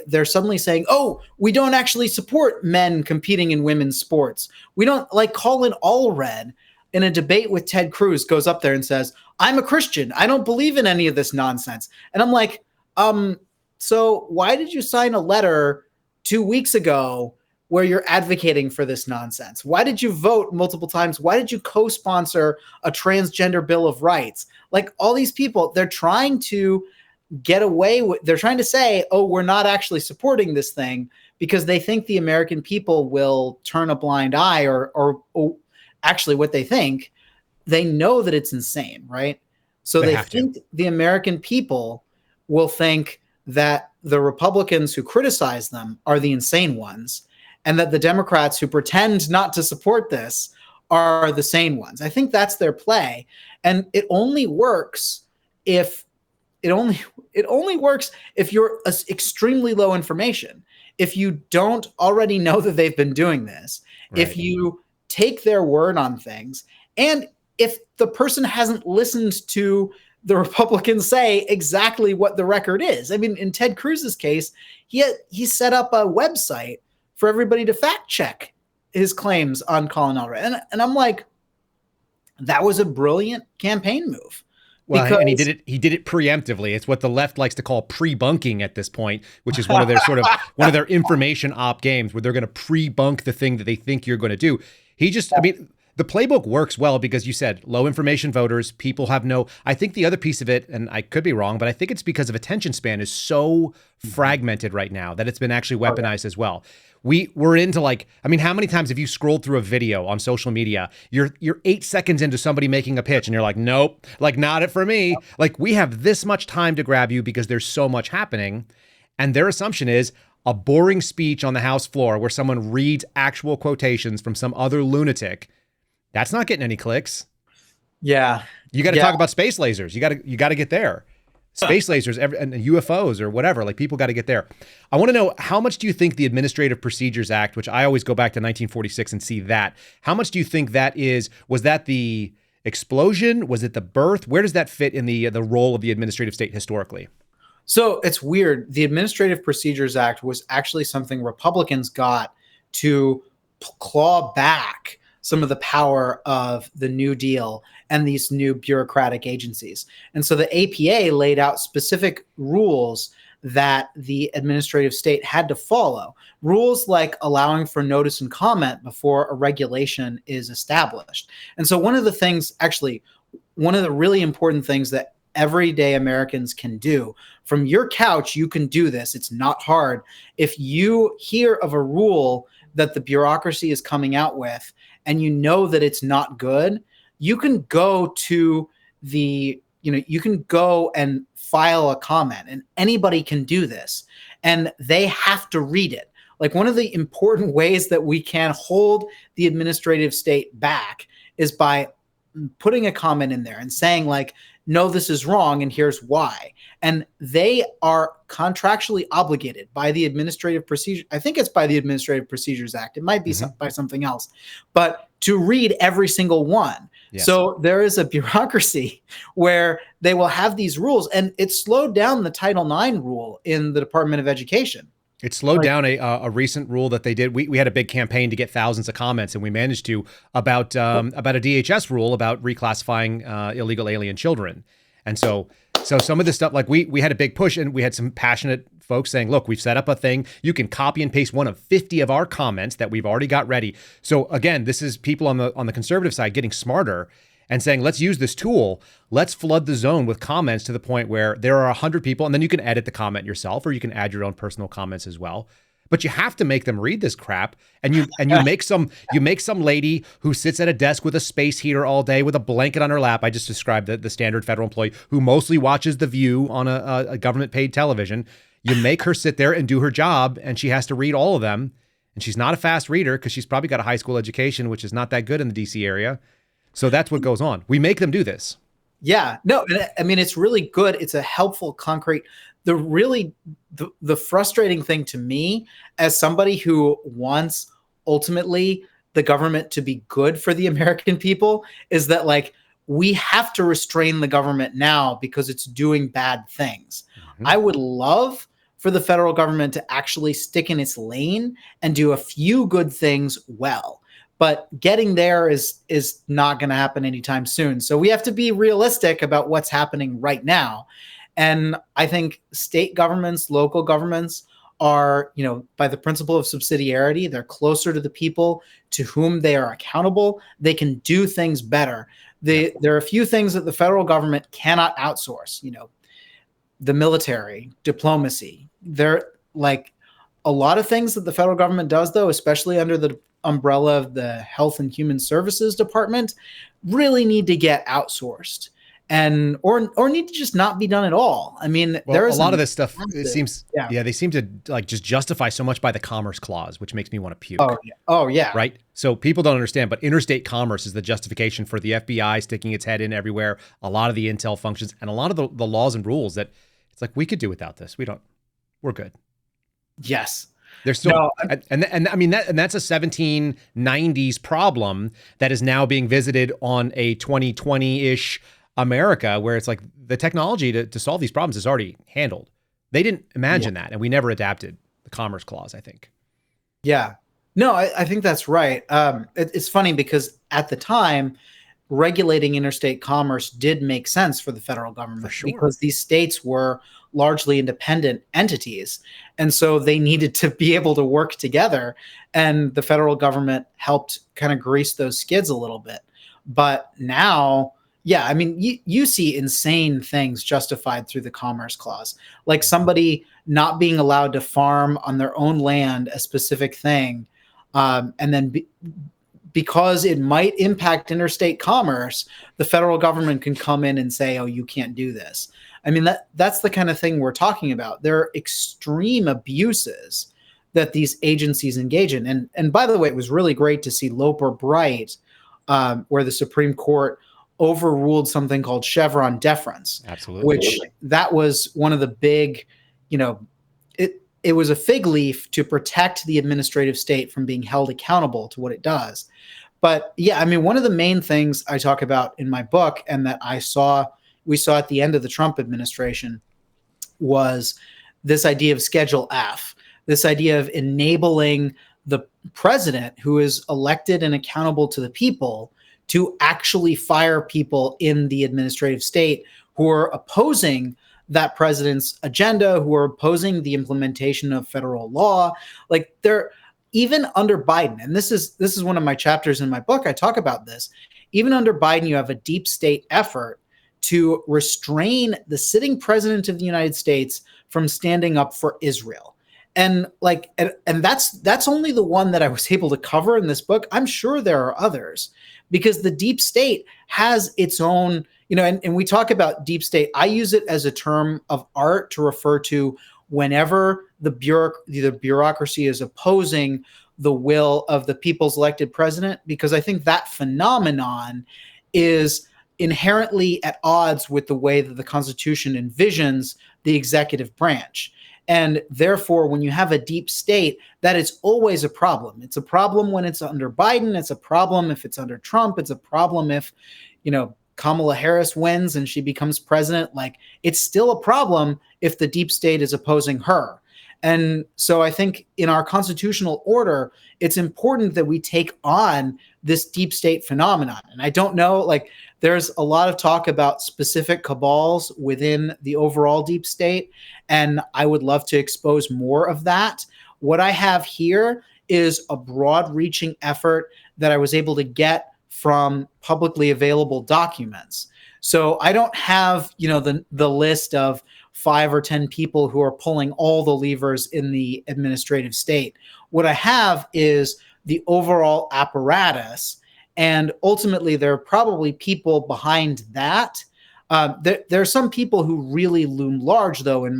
Speaker 9: they're suddenly saying, oh, we don't actually support men competing in women's sports. We don't, like Colin Allred in a debate with Ted Cruz goes up there and says, I'm a Christian. I don't believe in any of this nonsense. And I'm like, so why did you sign a letter 2 weeks ago where you're advocating for this nonsense? Why did you vote multiple times? Why did you co-sponsor a transgender bill of rights? Like all these people, they're trying to get away with, they're trying to say, oh, we're not actually supporting this thing because they think the American people will turn a blind eye or actually what they think, they know that it's insane, right? So they think the American people will think that the Republicans who criticize them are the insane ones, and that the Democrats who pretend not to support this are the sane ones. I think that's their play, and it only works if you're extremely low information. If you don't already know that they've been doing this, right. If you take their word on things, and if the person hasn't listened to the Republicans say exactly what the record is. I mean, in Ted Cruz's case, he set up a website for everybody to fact check his claims on Colin Allred. And I'm like, that was a brilliant campaign move.
Speaker 8: Well, and he did it preemptively. It's what the left likes to call pre-bunking at this point, which is one of their information op games where they're going to pre-bunk the thing that they think you're going to do. The playbook works well because you said low information voters, people have I think the other piece of it, and I could be wrong, but I think it's because of attention span is so fragmented right now that it's been actually weaponized as well. We're into how many times have you scrolled through a video on social media? You're 8 seconds into somebody making a pitch and you're like, nope, not it for me. We have this much time to grab you because there's so much happening. And their assumption is a boring speech on the House floor where someone reads actual quotations from some other lunatic. That's not getting any clicks.
Speaker 9: Yeah.
Speaker 8: You got to talk about space lasers. You got to get there. Space lasers and UFOs or whatever, people got to get there. I want to know, how much do you think the Administrative Procedures Act, which I always go back to 1946 and see that, how much do you think that was that the explosion? Was it the birth? Where does that fit in the role of the administrative state historically?
Speaker 9: So it's weird. The Administrative Procedures Act was actually something Republicans got to claw back some of the power of the New Deal and these new bureaucratic agencies. And so the APA laid out specific rules that the administrative state had to follow. Rules like allowing for notice and comment before a regulation is established. And so one of the really important things that everyday Americans can do from your couch, you can do this. It's not hard. If you hear of a rule that the bureaucracy is coming out with, and you know that it's not good, you can go to the you can go and file a comment, and anybody can do this, and they have to read it. Like, one of the important ways that we can hold the administrative state back is by putting a comment in there and saying, like, no, this is wrong, and here's why. And they are contractually obligated by the Administrative Procedure. I think it's by the Administrative Procedures Act. It might be by something else, but to read every single one. Yes. So there is a bureaucracy where they will have these rules, and it slowed down the Title IX rule in the Department of Education.
Speaker 8: It slowed down a recent rule that they did. We had a big campaign to get thousands of comments, and we managed to about a DHS rule about reclassifying illegal alien children. And so some of this stuff, like we had a big push, and we had some passionate folks saying, look, we've set up a thing. You can copy and paste one of 50 of our comments that we've already got ready. So again, this is people on the conservative side getting smarter and saying, let's use this tool. Let's flood the zone with comments to the point where there are 100 people, and then you can edit the comment yourself, or you can add your own personal comments as well. But you have to make them read this crap, and you make some lady who sits at a desk with a space heater all day with a blanket on her lap. I just described the standard federal employee who mostly watches The View on a government paid television. You make her sit there and do her job, and she has to read all of them. And she's not a fast reader because she's probably got a high school education, which is not that good in the DC area. So that's what goes on. We make them do this.
Speaker 9: Yeah, no, I mean, it's really good. It's a helpful, concrete. The frustrating thing to me, as somebody who wants ultimately the government to be good for the American people, is that, like, we have to restrain the government now because it's doing bad things. Mm-hmm. I would love for the federal government to actually stick in its lane and do a few good things well. But getting there is not going to happen anytime soon. So we have to be realistic about what's happening right now. And I think state governments, local governments are, by the principle of subsidiarity, they're closer to the people to whom they are accountable. They can do things better. There are a few things that the federal government cannot outsource, the military, diplomacy. They're like a lot of things that the federal government does, though, especially under the umbrella of the Health and Human Services Department, really need to get outsourced and or need to just not be done at all. I mean, there is
Speaker 8: a lot of this stuff. It seems, they seem to like just justify so much by the Commerce Clause, which makes me want to puke.
Speaker 9: Oh yeah.
Speaker 8: Right. So people don't understand, but interstate commerce is the justification for the FBI sticking its head in everywhere. A lot of the intel functions and a lot of the laws and rules that it's like we could do without this. We're good.
Speaker 9: Yes.
Speaker 8: There's still, and I mean that's a 1790s problem that is now being visited on a 2020-ish America, where it's like the technology to solve these problems is already handled. They didn't imagine that, and we never adapted the Commerce Clause, I think.
Speaker 9: Yeah, no, I think that's right. It's funny because at the time, regulating interstate commerce did make sense for the federal government because these states were largely independent entities. And so they needed to be able to work together. And the federal government helped kind of grease those skids a little bit. But now, I mean, you see insane things justified through the Commerce Clause, like somebody not being allowed to farm on their own land a specific thing. And then because it might impact interstate commerce, the federal government can come in and say, oh, you can't do this. I mean, that's the kind of thing we're talking about. There are extreme abuses that these agencies engage in. And by the way, it was really great to see Loper Bright, where the Supreme Court overruled something called Chevron deference.
Speaker 8: Absolutely.
Speaker 9: Which that was one of the big, it was a fig leaf to protect the administrative state from being held accountable to what it does. But I mean, one of the main things I talk about in my book and that we saw at the end of the Trump administration was this idea of Schedule F, this idea of enabling the president, who is elected and accountable to the people, to actually fire people in the administrative state who are opposing that president's agenda, who are opposing the implementation of federal law. Like, they're even under Biden, and this is one of my chapters in my book, I talk about this. Even under Biden, you have a deep state effort to restrain the sitting president of the United States from standing up for Israel. And that's only the one that I was able to cover in this book. I'm sure there are others, because the deep state has its own, and we talk about deep state. I use it as a term of art to refer to whenever the bureaucracy is opposing the will of the people's elected president, because I think that phenomenon is inherently at odds with the way that the Constitution envisions the executive branch. And therefore, when you have a deep state, that is always a problem. It's a problem when it's under Biden. It's a problem if it's under Trump. It's a problem if, Kamala Harris wins and she becomes president. Like, it's still a problem if the deep state is opposing her. And so I think in our constitutional order, it's important that we take on this deep state phenomenon. And I don't know, like, there's a lot of talk about specific cabals within the overall deep state, and I would love to expose more of that. What I have here is a broad-reaching effort that I was able to get from publicly available documents. So I don't have, the list of 5 or 10 people who are pulling all the levers in the administrative state. What I have is the overall apparatus, and ultimately there are probably people behind that. There are some people who really loom large, though, in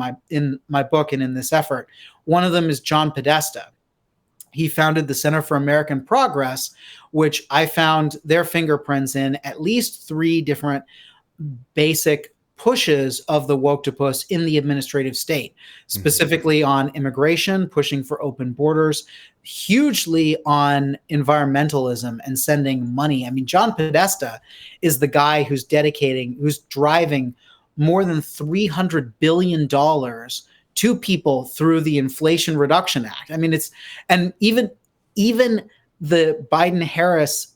Speaker 9: my book and in this effort. One of them is John Podesta. He founded the Center for American Progress, which I found their fingerprints in at least 3 different basic pushes of the Woketopus in the administrative state, specifically on immigration, pushing for open borders, hugely on environmentalism and sending money. I mean, John Podesta is the guy who's driving more than $300 billion to people through the Inflation Reduction Act. I mean, and even the Biden-Harris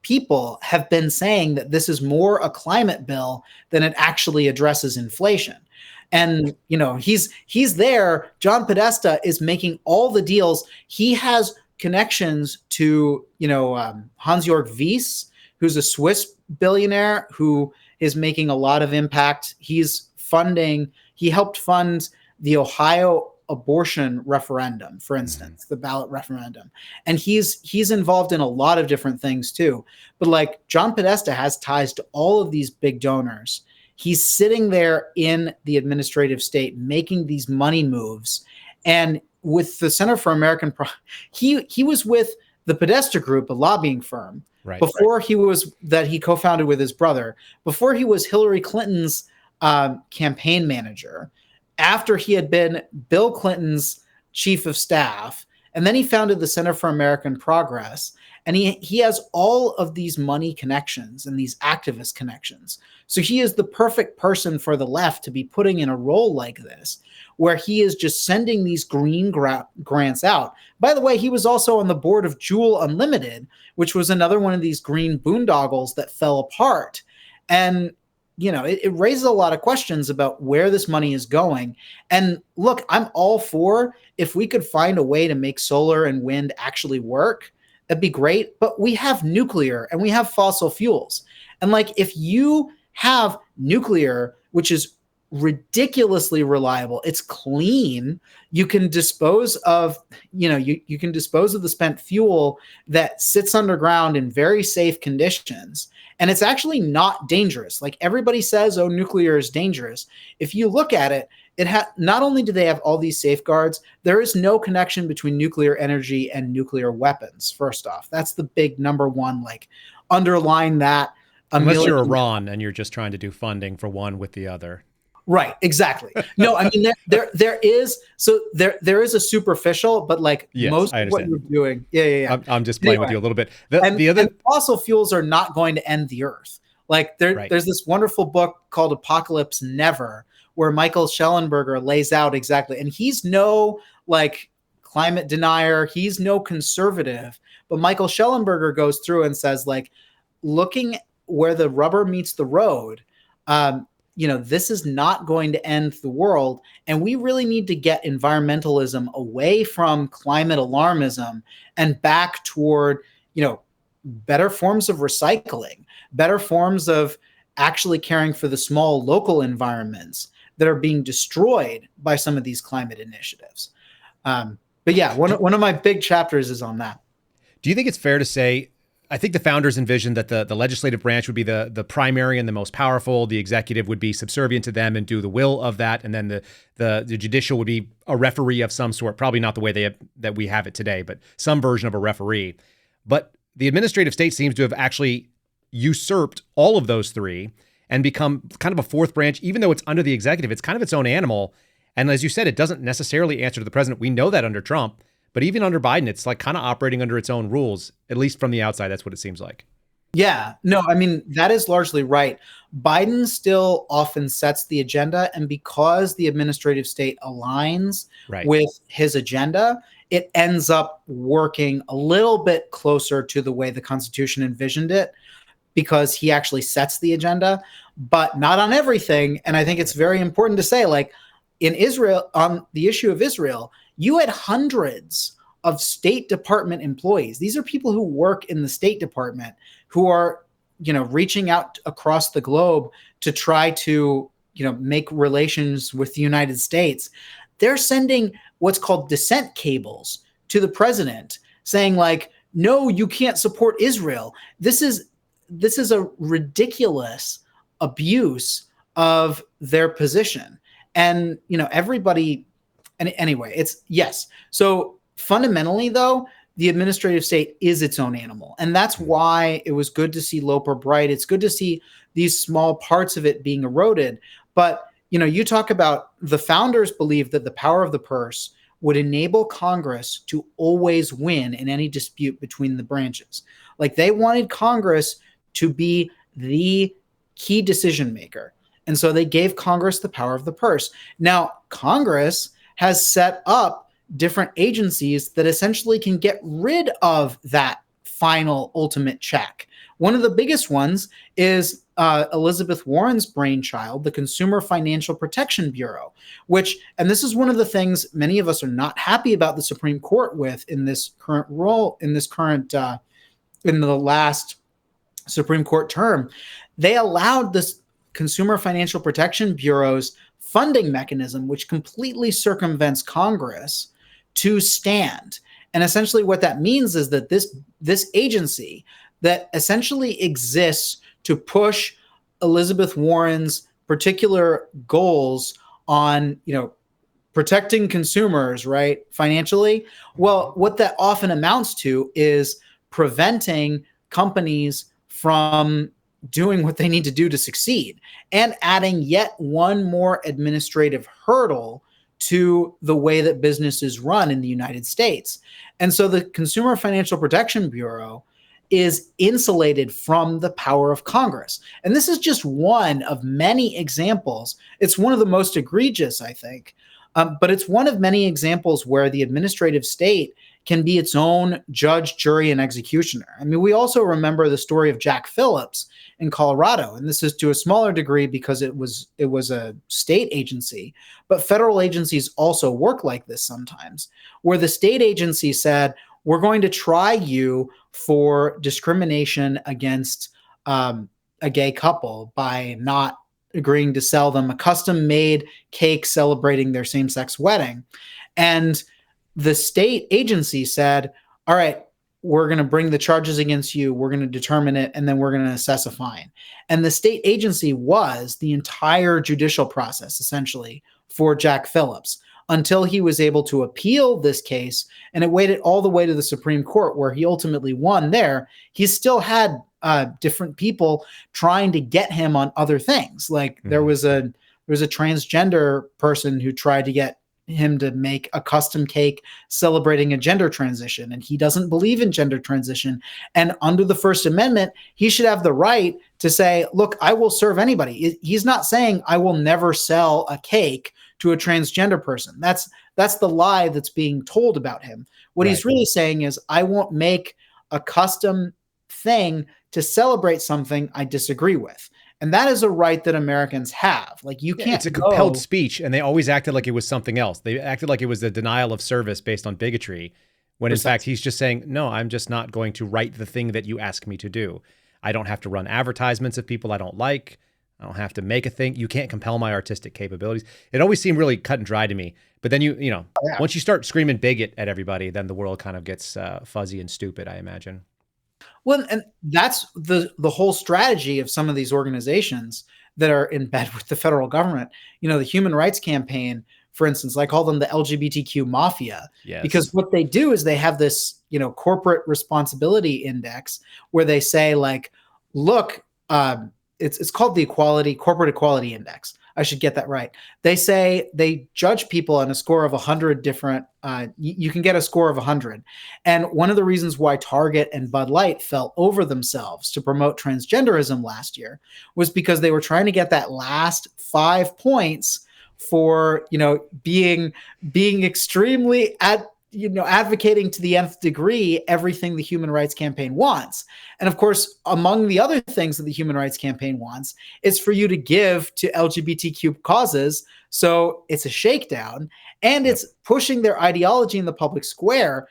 Speaker 9: people have been saying that this is more a climate bill than it actually addresses inflation. And, he's there. John Podesta is making all the deals. He has connections to, Hans-Jörg Wyss, who's a Swiss billionaire who is making a lot of impact. He helped fund the Ohio abortion referendum, for instance, the ballot referendum. And he's involved in a lot of different things too. But like, John Podesta has ties to all of these big donors. He's sitting there in the administrative state making these money moves. And with the Center for American he was with the Podesta Group, a lobbying firm, before he co-founded with his brother, before he was Hillary Clinton's campaign manager, after he had been Bill Clinton's chief of staff, and then he founded the Center for American Progress, and he has all of these money connections and these activist connections. So he is the perfect person for the left to be putting in a role like this, where he is just sending these green grants out. By the way, he was also on the board of Juul Unlimited, which was another one of these green boondoggles that fell apart. And it raises a lot of questions about where this money is going. And look, I'm all for, if we could find a way to make solar and wind actually work, that'd be great. But we have nuclear and we have fossil fuels. And like, if you have nuclear, which is ridiculously reliable, it's clean, you can dispose of, you can dispose of the spent fuel that sits underground in very safe conditions. And it's actually not dangerous. Like, everybody says, oh, nuclear is dangerous. If you look at it, not only do they have all these safeguards, there is no connection between nuclear energy and nuclear weapons. First off, that's the big number one, like, underline that.
Speaker 8: Unless you're Iran and you're just trying to do funding for one with the other.
Speaker 9: Right, exactly. No, I mean, there is a superficial, but like,
Speaker 8: yes,
Speaker 9: most of what you're doing. Yeah.
Speaker 8: I'm just playing with you a little bit.
Speaker 9: And fossil fuels are not going to end the earth. Like, there's this wonderful book called Apocalypse Never, where Michael Schellenberger lays out exactly, and he's no like climate denier, he's no conservative, but Michael Schellenberger goes through and says, like, looking where the rubber meets the road, this is not going to end the world. And we really need to get environmentalism away from climate alarmism and back toward, better forms of recycling, better forms of actually caring for the small local environments that are being destroyed by some of these climate initiatives. But yeah, one of my big chapters is on that.
Speaker 8: Do you think it's fair to say I think the founders envisioned that the legislative branch would be the primary and the most powerful. The executive would be subservient to them and do the will of that. And then the judicial would be a referee of some sort, probably not the way that we have it today, but some version of a referee. But the administrative state seems to have actually usurped all of those three and become kind of a fourth branch. Even though it's under the executive, it's kind of its own animal. And as you said, it doesn't necessarily answer to the president. We know that under Trump. But even under Biden, it's like kind of operating under its own rules, at least from the outside. That's what it seems like.
Speaker 9: Yeah, no, I mean, that is largely right. Biden still often sets the agenda. And because the administrative state aligns with his agenda, it ends up working a little bit closer to the way the Constitution envisioned it, because he actually sets the agenda, but not on everything. And I think it's very important to say, like, in Israel, on the issue of Israel, you had hundreds of State Department employees. These are people who work in the State Department who are, reaching out across the globe to try to, make relations with the United States. They're sending what's called dissent cables to the president saying, like, no, you can't support Israel. This is a ridiculous abuse of their position. And, everybody. And anyway, it's yes. So fundamentally, though, the administrative state is its own animal. And that's why it was good to see Loper Bright. It's good to see these small parts of it being eroded. But, you talk about the founders believed that the power of the purse would enable Congress to always win in any dispute between the branches. Like, they wanted Congress to be the key decision maker. And so they gave Congress the power of the purse. Now, Congress has set up different agencies that essentially can get rid of that final ultimate check. One of the biggest ones is Elizabeth Warren's brainchild, the Consumer Financial Protection Bureau, and this is one of the things many of us are not happy about the Supreme Court with in this current role, in the last Supreme Court term. They allowed this Consumer Financial Protection Bureau's funding mechanism, which completely circumvents Congress, to stand. And essentially what that means is that this agency that essentially exists to push Elizabeth Warren's particular goals on, protecting consumers, right, financially. Well, what that often amounts to is preventing companies from doing what they need to do to succeed, and adding yet one more administrative hurdle to the way that business is run in the United States. And so the Consumer Financial Protection Bureau is insulated from the power of Congress. And this is just one of many examples. It's one of the most egregious, I think, but it's one of many examples where the administrative state can be its own judge, jury, and executioner. I mean, we also remember the story of Jack Phillips in Colorado, and this is to a smaller degree because it was a state agency, but federal agencies also work like this sometimes, where the state agency said, we're going to try you for discrimination against a gay couple by not agreeing to sell them a custom-made cake celebrating their same-sex wedding. And the state agency said, all right, we're going to bring the charges against you, we're going to determine it, and then we're going to assess a fine. And the state agency was the entire judicial process, essentially, for Jack Phillips, until he was able to appeal this case, and it waited all the way to the Supreme Court, where he ultimately won there. He still had different people trying to get him on other things. Like there was a transgender person who tried to get him to make a custom cake celebrating a gender transition, and he doesn't believe in gender transition. And under the First Amendment, he should have the right to say, look, I will serve anybody. He's not saying I will never sell a cake to a transgender person. That's the lie that's being told about him. What he's really saying is, I won't make a custom thing to celebrate something I disagree with. And that is a right that Americans have. Like, you can't.
Speaker 8: It's a compelled speech, and they always acted like it was something else. They acted like it was a denial of service based on bigotry, when in fact he's just saying, no, I'm just not going to write the thing that you ask me to do. I don't have to run advertisements of people I don't like. I don't have to make a thing. You can't compel my artistic capabilities. It always seemed really cut and dry to me. But then once you start screaming bigot at everybody, then the world kind of gets fuzzy and stupid, I imagine.
Speaker 9: Well, and that's the whole strategy of some of these organizations that are in bed with the federal government. The Human Rights Campaign, for instance, I call them the LGBTQ mafia, because what they do is they have this, corporate responsibility index where they say, like, look, it's called the corporate equality index. I should get that right. They say they judge people on a score of 100 different. You can get a score of 100, and one of the reasons why Target and Bud Light fell over themselves to promote transgenderism last year was because they were trying to get that last 5 points for being extremely advocating to the nth degree everything the Human Rights Campaign wants. And of course, among the other things that the Human Rights Campaign wants is for you to give to LGBTQ causes. So it's a shakedown, and it's pushing their ideology in the public square.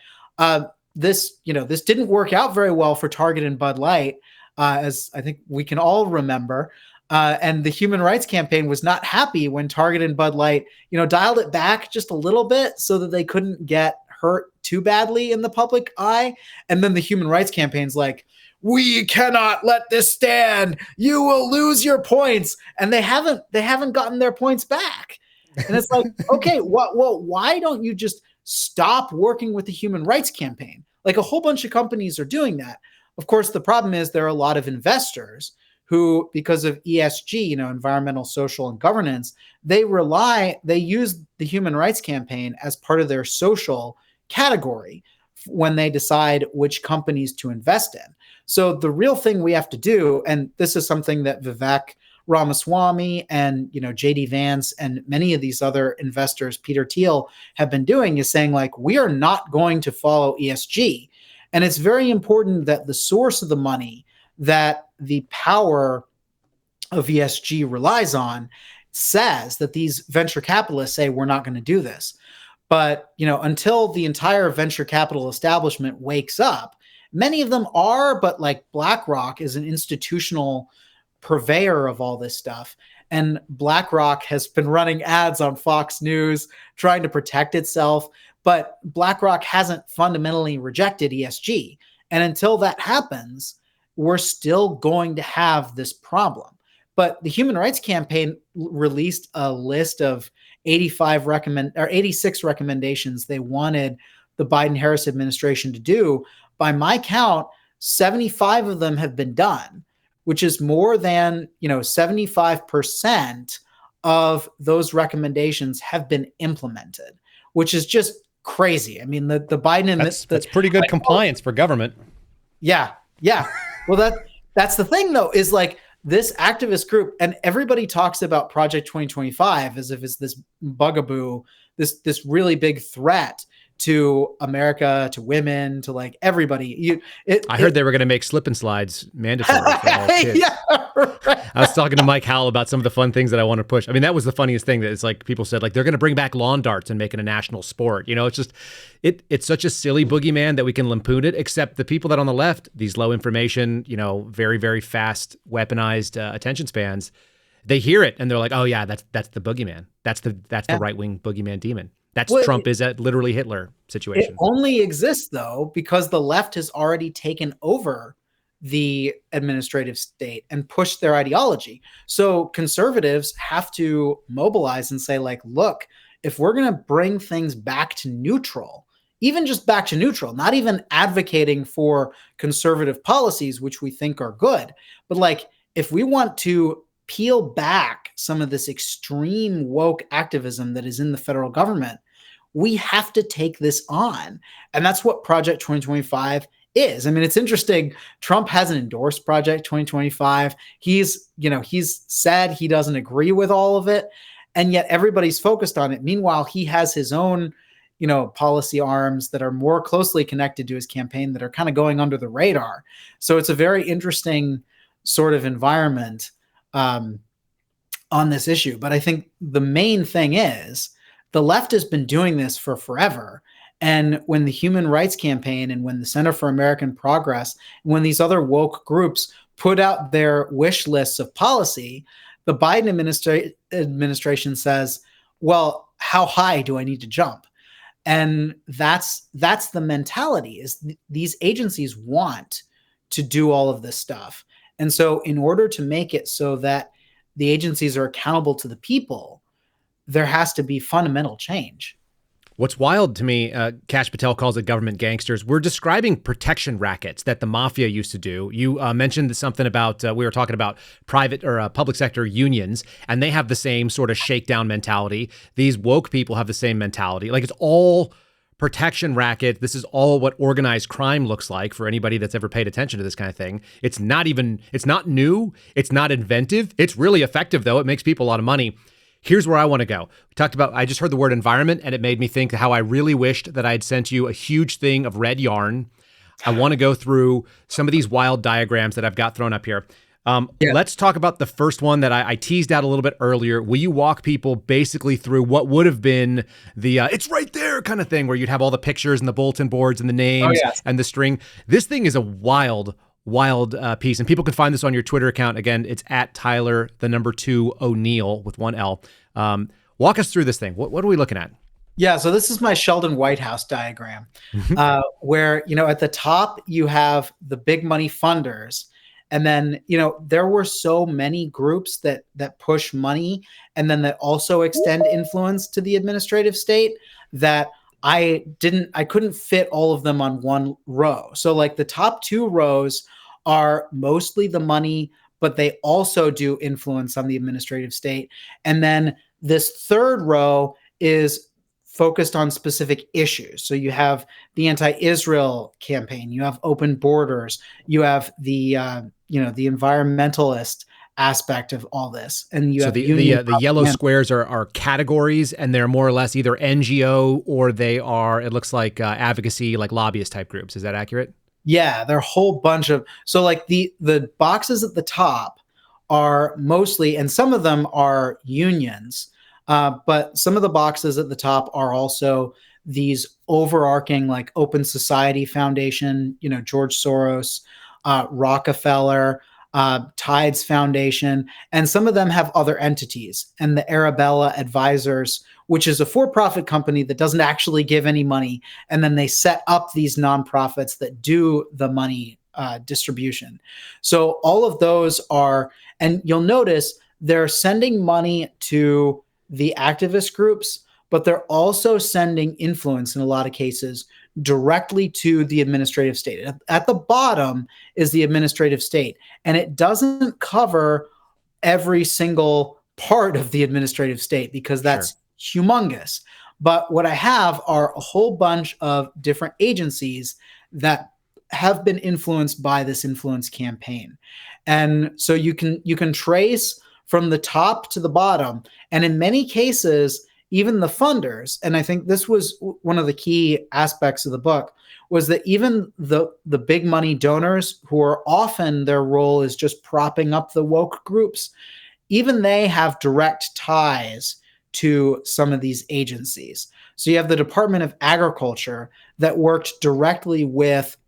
Speaker 9: This didn't work out very well for Target and Bud Light, as I think we can all remember. And the Human Rights Campaign was not happy when Target and Bud Light, dialed it back just a little bit so that they couldn't get hurt too badly in the public eye. And then the Human Rights Campaign's like, we cannot let this stand. You will lose your points. And they haven't gotten their points back. And it's like, okay, why don't you just stop working with the Human Rights Campaign? Like, a whole bunch of companies are doing that. Of course, the problem is there are a lot of investors who, because of ESG, environmental, social, and governance, they use the Human Rights Campaign as part of their social category when they decide which companies to invest in. So the real thing we have to do, and this is something that Vivek Ramaswamy and JD Vance and many of these other investors, Peter Thiel, have been doing, is saying, like, we are not going to follow ESG. And it's very important that the source of the money that the power of ESG relies on says that these venture capitalists say, we're not going to do this. But, until the entire venture capital establishment wakes up, many of them are, but like BlackRock is an institutional purveyor of all this stuff. And BlackRock has been running ads on Fox News trying to protect itself. But BlackRock hasn't fundamentally rejected ESG. And until that happens, we're still going to have this problem. But the Human Rights Campaign released a list of 86 recommendations they wanted the Biden-Harris administration to do. By my count, 75 of them have been done, which is more than 75% of those recommendations have been implemented, which is just crazy. I mean, the Biden
Speaker 8: that's pretty good compliance for government.
Speaker 9: Yeah. Well, that's the thing, though, is like this activist group, and everybody talks about Project 2025 as if it's this bugaboo, this really big threat to America, to women, to like everybody.
Speaker 8: I heard they were going to make slip and slides mandatory for all kids.
Speaker 9: Yeah, right.
Speaker 8: I was talking to Mike Howell about some of the fun things that I want to push. I mean, that was the funniest thing, that it's like people said, like, they're going to bring back lawn darts and make it a national sport. It's just, it's such a silly boogeyman that we can lampoon it, except the people that on the left, these low information, very, very fast weaponized attention spans, they hear it and they're like, oh yeah, that's the boogeyman. That's the right-wing boogeyman demon. That's Trump is at literally Hitler situation.
Speaker 9: It only exists, though, because the left has already taken over the administrative state and pushed their ideology. So conservatives have to mobilize and say, like, look, if we're going to bring things back to neutral, even just back to neutral, not even advocating for conservative policies, which we think are good, but like, if we want to peel back some of this extreme woke activism that is in the federal government, we have to take this on. And that's what Project 2025 is. I mean, it's interesting. Trump hasn't endorsed Project 2025. He's said he doesn't agree with all of it. And yet everybody's focused on it. Meanwhile, he has his own, policy arms that are more closely connected to his campaign that are kind of going under the radar. So it's a very interesting sort of environment on this issue. But I think the main thing is the left has been doing this for forever. And when the Human Rights Campaign and when the Center for American Progress, and when these other woke groups put out their wish lists of policy, the Biden administration says, well, how high do I need to jump? And that's the mentality, is these agencies want to do all of this stuff. And so in order to make it so that the agencies are accountable to the people, there has to be fundamental change.
Speaker 8: What's wild to me, Kash Patel calls it government gangsters. We're describing protection rackets that the mafia used to do. You mentioned something about, we were talking about private or public sector unions, and they have the same sort of shakedown mentality. These woke people have the same mentality. Like, it's all protection racket. This is all what organized crime looks like for anybody that's ever paid attention to this kind of thing. It's not new. It's not inventive. It's really effective, though. It makes people a lot of money. Here's where I want to go. We talked about, I just heard the word environment, and it made me think how I really wished that I'd sent you a huge thing of red yarn. I want to go through some of these wild diagrams that I've got thrown up here. Let's talk about the first one that I teased out a little bit earlier. Will you walk people basically through what would have been the it's right there kind of thing, where you'd have all the pictures and the bulletin boards and the names and the string? This thing is a wild piece, and people can find this on your Twitter account. Again, it's at Tyler, the number 2 O'Neill with 1 L. Walk us through this thing. What are we looking at?
Speaker 9: Yeah, so this is my Sheldon Whitehouse diagram, where, at the top you have the big money funders. And then, there were so many groups that push money and then that also extend influence to the administrative state that I couldn't fit all of them on one row. So like the top 2 rows are mostly the money, but they also do influence on the administrative state. And then this third row is focused on specific issues. So you have the anti-Israel campaign, you have open borders, you have the the environmentalist aspect of all this, and you have
Speaker 8: the yellow squares are categories, and they're more or less either NGO or they are, it looks like, advocacy, like lobbyist type groups. Is that accurate?
Speaker 9: Yeah, there are a whole bunch of, so like the boxes at the top are mostly, and some of them are unions, but some of the boxes at the top are also these overarching, like Open Society Foundation, George Soros, Rockefeller, Tides Foundation, and some of them have other entities. And the Arabella Advisors, which is a for-profit company that doesn't actually give any money, and then they set up these nonprofits that do the money distribution. So all of those are, and you'll notice they're sending money to the activist groups, but they're also sending influence in a lot of cases directly to the administrative state. At the bottom is the administrative state, and it doesn't cover every single part of the administrative state because that's humongous. But what I have are a whole bunch of different agencies that have been influenced by this influence campaign. And so you can trace from the top to the bottom, and in many cases, even the funders, and I think this was one of the key aspects of the book, was that even the big money donors, who are often, their role is just propping up the woke groups, even they have direct ties to some of these agencies. So you have the Department of Agriculture that worked directly with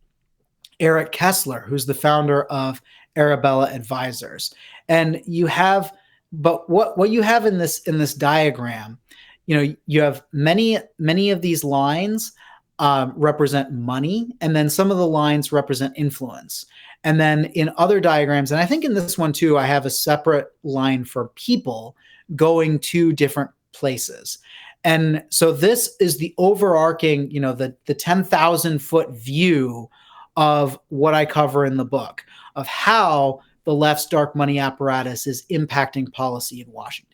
Speaker 9: Eric Kessler, who's the founder of Arabella Advisors. And you have, but what you have in this diagram, you have many of these lines represent money, and then some of the lines represent influence. And then in other diagrams, and I think in this one too, I have a separate line for people going to different places. And so this is the overarching, the 10,000 foot view of what I cover in the book, of how the left's dark money apparatus is impacting policy in Washington.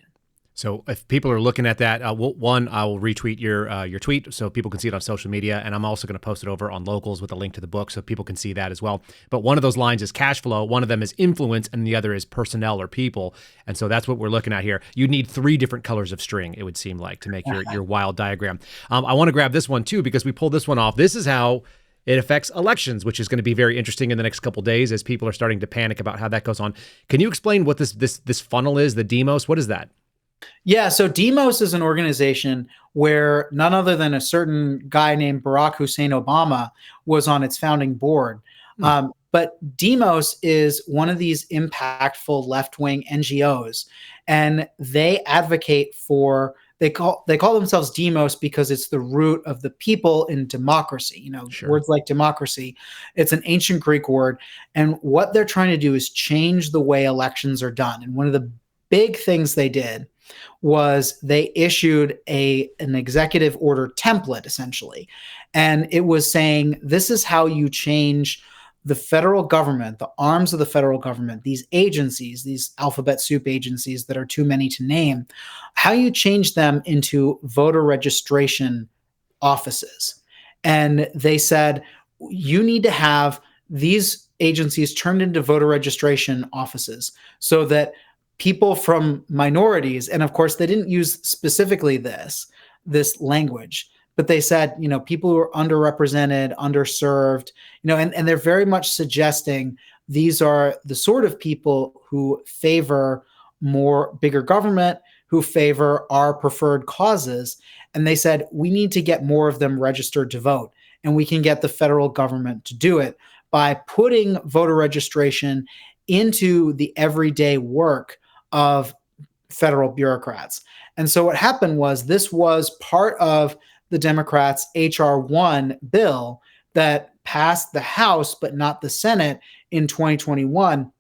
Speaker 8: So if people are looking at that, one, I will retweet your tweet so people can see it on social media. And I'm also going to post it over on Locals with a link to the book so people can see that as well. But one of those lines is cash flow. One of them is influence, and the other is personnel or people. And so that's what we're looking at here. You need 3 different colors of string, it would seem like, to make your wild diagram. I want to grab this one too, because we pulled this one off. This is how it affects elections, which is going to be very interesting in the next couple of days as people are starting to panic about how that goes on. Can you explain what this funnel is, the Demos? What is that?
Speaker 9: Yeah, so Demos is an organization where none other than a certain guy named Barack Hussein Obama was on its founding board. But Demos is one of these impactful left-wing NGOs, and they advocate for they call themselves demos because it's the root of the people in democracy. Words like democracy, it's an ancient Greek word, and what they're trying to do is change the way elections are done. And one of the big things they did was they issued an executive order template, essentially. And it was saying, this is how you change the federal government, the arms of the federal government, these agencies, these alphabet soup agencies that are too many to name, how you change them into voter registration offices. And they said, you need to have these agencies turned into voter registration offices so that people from minorities, and of course they didn't use specifically this language, but they said, people who are underrepresented, underserved, and they're very much suggesting these are the sort of people who favor bigger government, who favor our preferred causes. And they said, we need to get more of them registered to vote. And we can get the federal government to do it by putting voter registration into the everyday work of federal bureaucrats. And so what happened was, this was part of the Democrats' H.R. 1 bill that passed the House but not the Senate in 2021.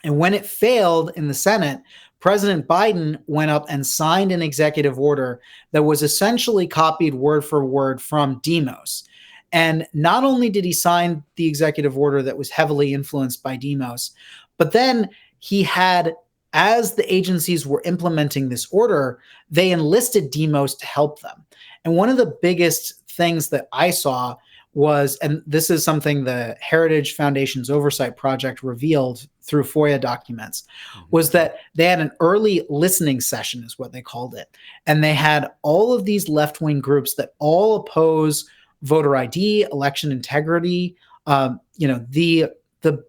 Speaker 9: And when it failed in the Senate, President Biden went up and signed an executive order that was essentially copied word for word from Demos. And not only did he sign the executive order that was heavily influenced by Demos, but then he had, as the agencies were implementing this order, they enlisted Demos to help them. And one of the biggest things that I saw was, and this is something the Heritage Foundation's Oversight Project revealed through FOIA documents, was that they had an early listening session, is what they called it. And they had all of these left-wing groups that all oppose voter ID, election integrity, the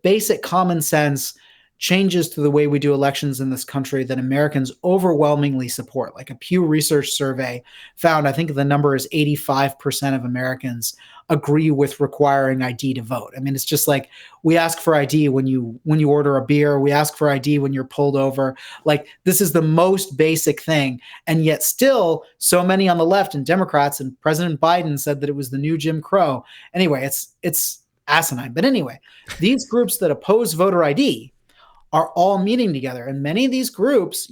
Speaker 9: basic common sense changes to the way we do elections in this country that Americans overwhelmingly support. Like a Pew Research survey found, I think the number is 85% of Americans agree with requiring ID to vote. I mean, it's just like, we ask for ID when you order a beer, we ask for ID when you're pulled over. Like, this is the most basic thing. And yet still so many on the left and Democrats, and President Biden said that it was the new Jim Crow. Anyway, it's asinine. But anyway, these groups that oppose voter ID are all meeting together. And many of these groups,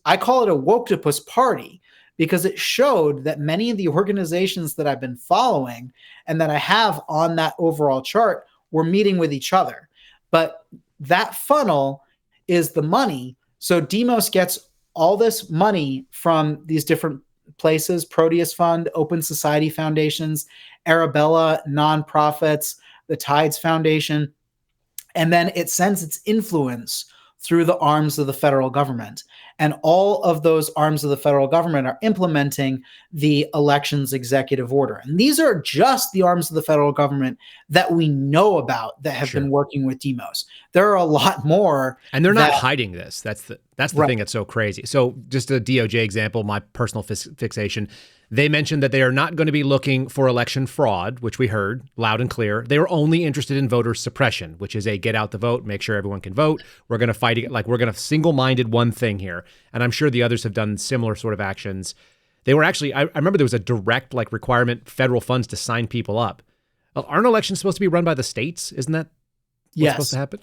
Speaker 9: I call it a Woketopus party, because it showed that many of the organizations that I've been following and that I have on that overall chart were meeting with each other. But that funnel is the money. So Demos gets all this money from these different places: Proteus Fund, Open Society Foundations, Arabella nonprofits, the Tides Foundation. And then it sends its influence through the arms of the federal government. And all of those arms of the federal government are implementing the elections executive order. And these are just the arms of the federal government that we know about that have been working with Demos. There are a lot more.
Speaker 8: And they're not hiding this. That's the thing that's so crazy. So just a DOJ example, my personal fixation. They mentioned that they are not going to be looking for election fraud, which we heard loud and clear. They are only interested in voter suppression, which is a get out the vote, make sure everyone can vote. We're going to fight it. Like, we're going to single-minded one thing here. And I'm sure the others have done similar sort of actions. They were actually, I remember there was a direct requirement, federal funds to sign people up. Aren't elections supposed to be run by the states? Isn't that what's supposed to happen?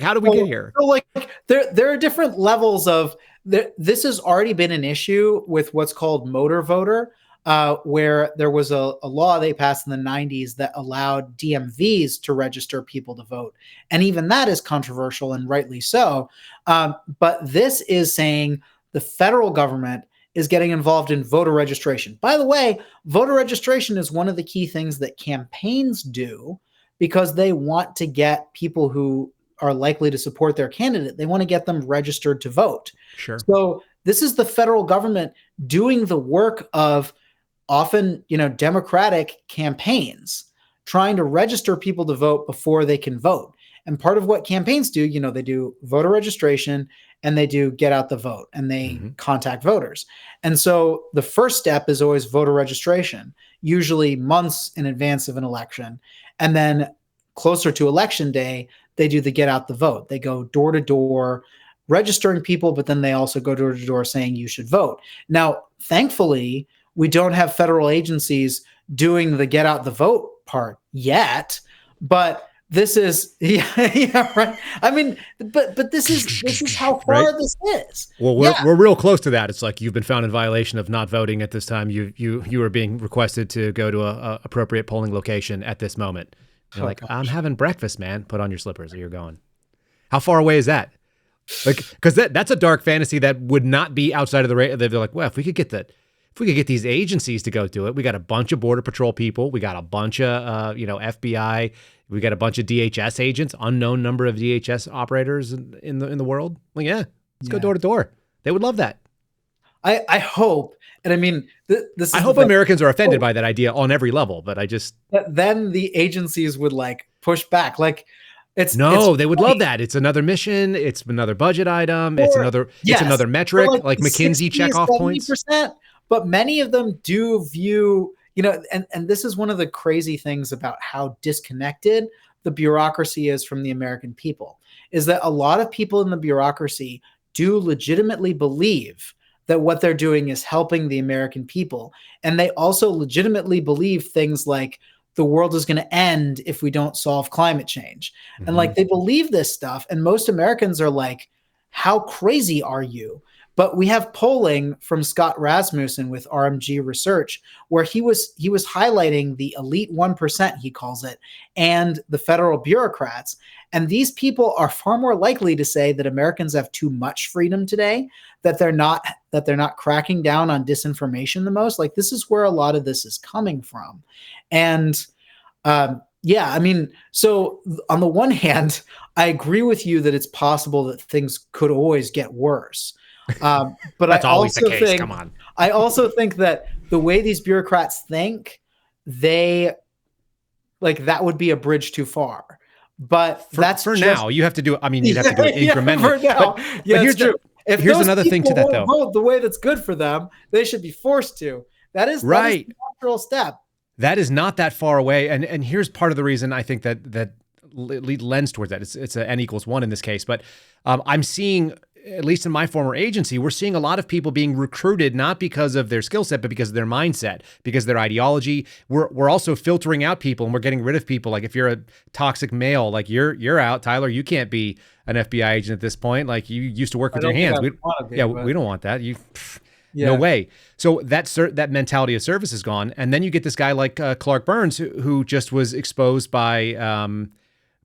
Speaker 8: How do we get here?
Speaker 9: So there are different levels of this. Has already been an issue with what's called motor voter, where there was a law they passed in the 90s that allowed DMVs to register people to vote. And even that is controversial, and rightly so. But this is saying the federal government is getting involved in voter registration. By the way, voter registration is one of the key things that campaigns do, because they want to get people who are likely to support their candidate. They want to get them registered to vote.
Speaker 8: Sure.
Speaker 9: So this is the federal government doing the work of often, Democratic campaigns, trying to register people to vote before they can vote. And part of what campaigns do, they do voter registration, and they do get out the vote, and they contact voters. And so the first step is always voter registration, usually months in advance of an election. And then closer to election day, they do the get out the vote. They go door to door, registering people, but then they also go door to door saying you should vote. Now, thankfully, we don't have federal agencies doing the get out the vote part yet, but this is yeah, right. I mean, but this is how far
Speaker 8: Right?
Speaker 9: this is.
Speaker 8: Well, we're real close to that. It's like you've been found in violation of not voting at this time. You are being requested to go to a appropriate polling location at this moment. You're like, I'm having breakfast, man. Put on your slippers or you're going. How far away is that? Like, because that's a dark fantasy that would not be outside of the rate. They're like, well, if we could get these agencies to go do it, we got a bunch of Border Patrol people, we got a bunch of FBI, we got a bunch of DHS agents, unknown number of DHS operators in the world. Like, yeah, let's go door to door. They would love that.
Speaker 9: I hope, and I mean, this.
Speaker 8: I hope Americans are offended by that idea on every level, but I just
Speaker 9: then the agencies would like push back, like.
Speaker 8: They would love that. It's another mission. It's another budget item. It's another metric, like McKinsey checkoff points.
Speaker 9: But many of them do view, and this is one of the crazy things about how disconnected the bureaucracy is from the American people, is that a lot of people in the bureaucracy do legitimately believe that what they're doing is helping the American people. And they also legitimately believe things like, the world is going to end if we don't solve climate change. And like, they believe this stuff. And most Americans are like, how crazy are you? But we have polling from Scott Rasmussen with RMG Research, where he was highlighting the elite 1%, he calls it, and the federal bureaucrats. And these people are far more likely to say that Americans have too much freedom today, that they're not cracking down on disinformation the most. Like, this is where a lot of this is coming from. And I mean, so on the one hand, I agree with you that it's possible that things could always get worse. But
Speaker 8: that's always the case. Come on.
Speaker 9: I also think that the way these bureaucrats think, that would be a bridge too far. But
Speaker 8: now. You have to do it. I mean, you'd have to do it incrementally.
Speaker 9: For now.
Speaker 8: But here's another thing to that, though.
Speaker 9: Vote the way that's good for them, they should be forced to. That is the natural step.
Speaker 8: That is not that far away. And here's part of the reason I think that lends towards that. It's a N equals 1 in this case. But I'm seeing, at least in my former agency, we're seeing a lot of people being recruited, not because of their skill set, but because of their mindset, because of their ideology. We're also filtering out people, and we're getting rid of people. Like, if you're a toxic male, like you're out, Tyler, you can't be an FBI agent at this point. Like, you used to work with your hands. We don't want that. No way. So that mentality of service is gone. And then you get this guy like Clark Burns, who just was exposed by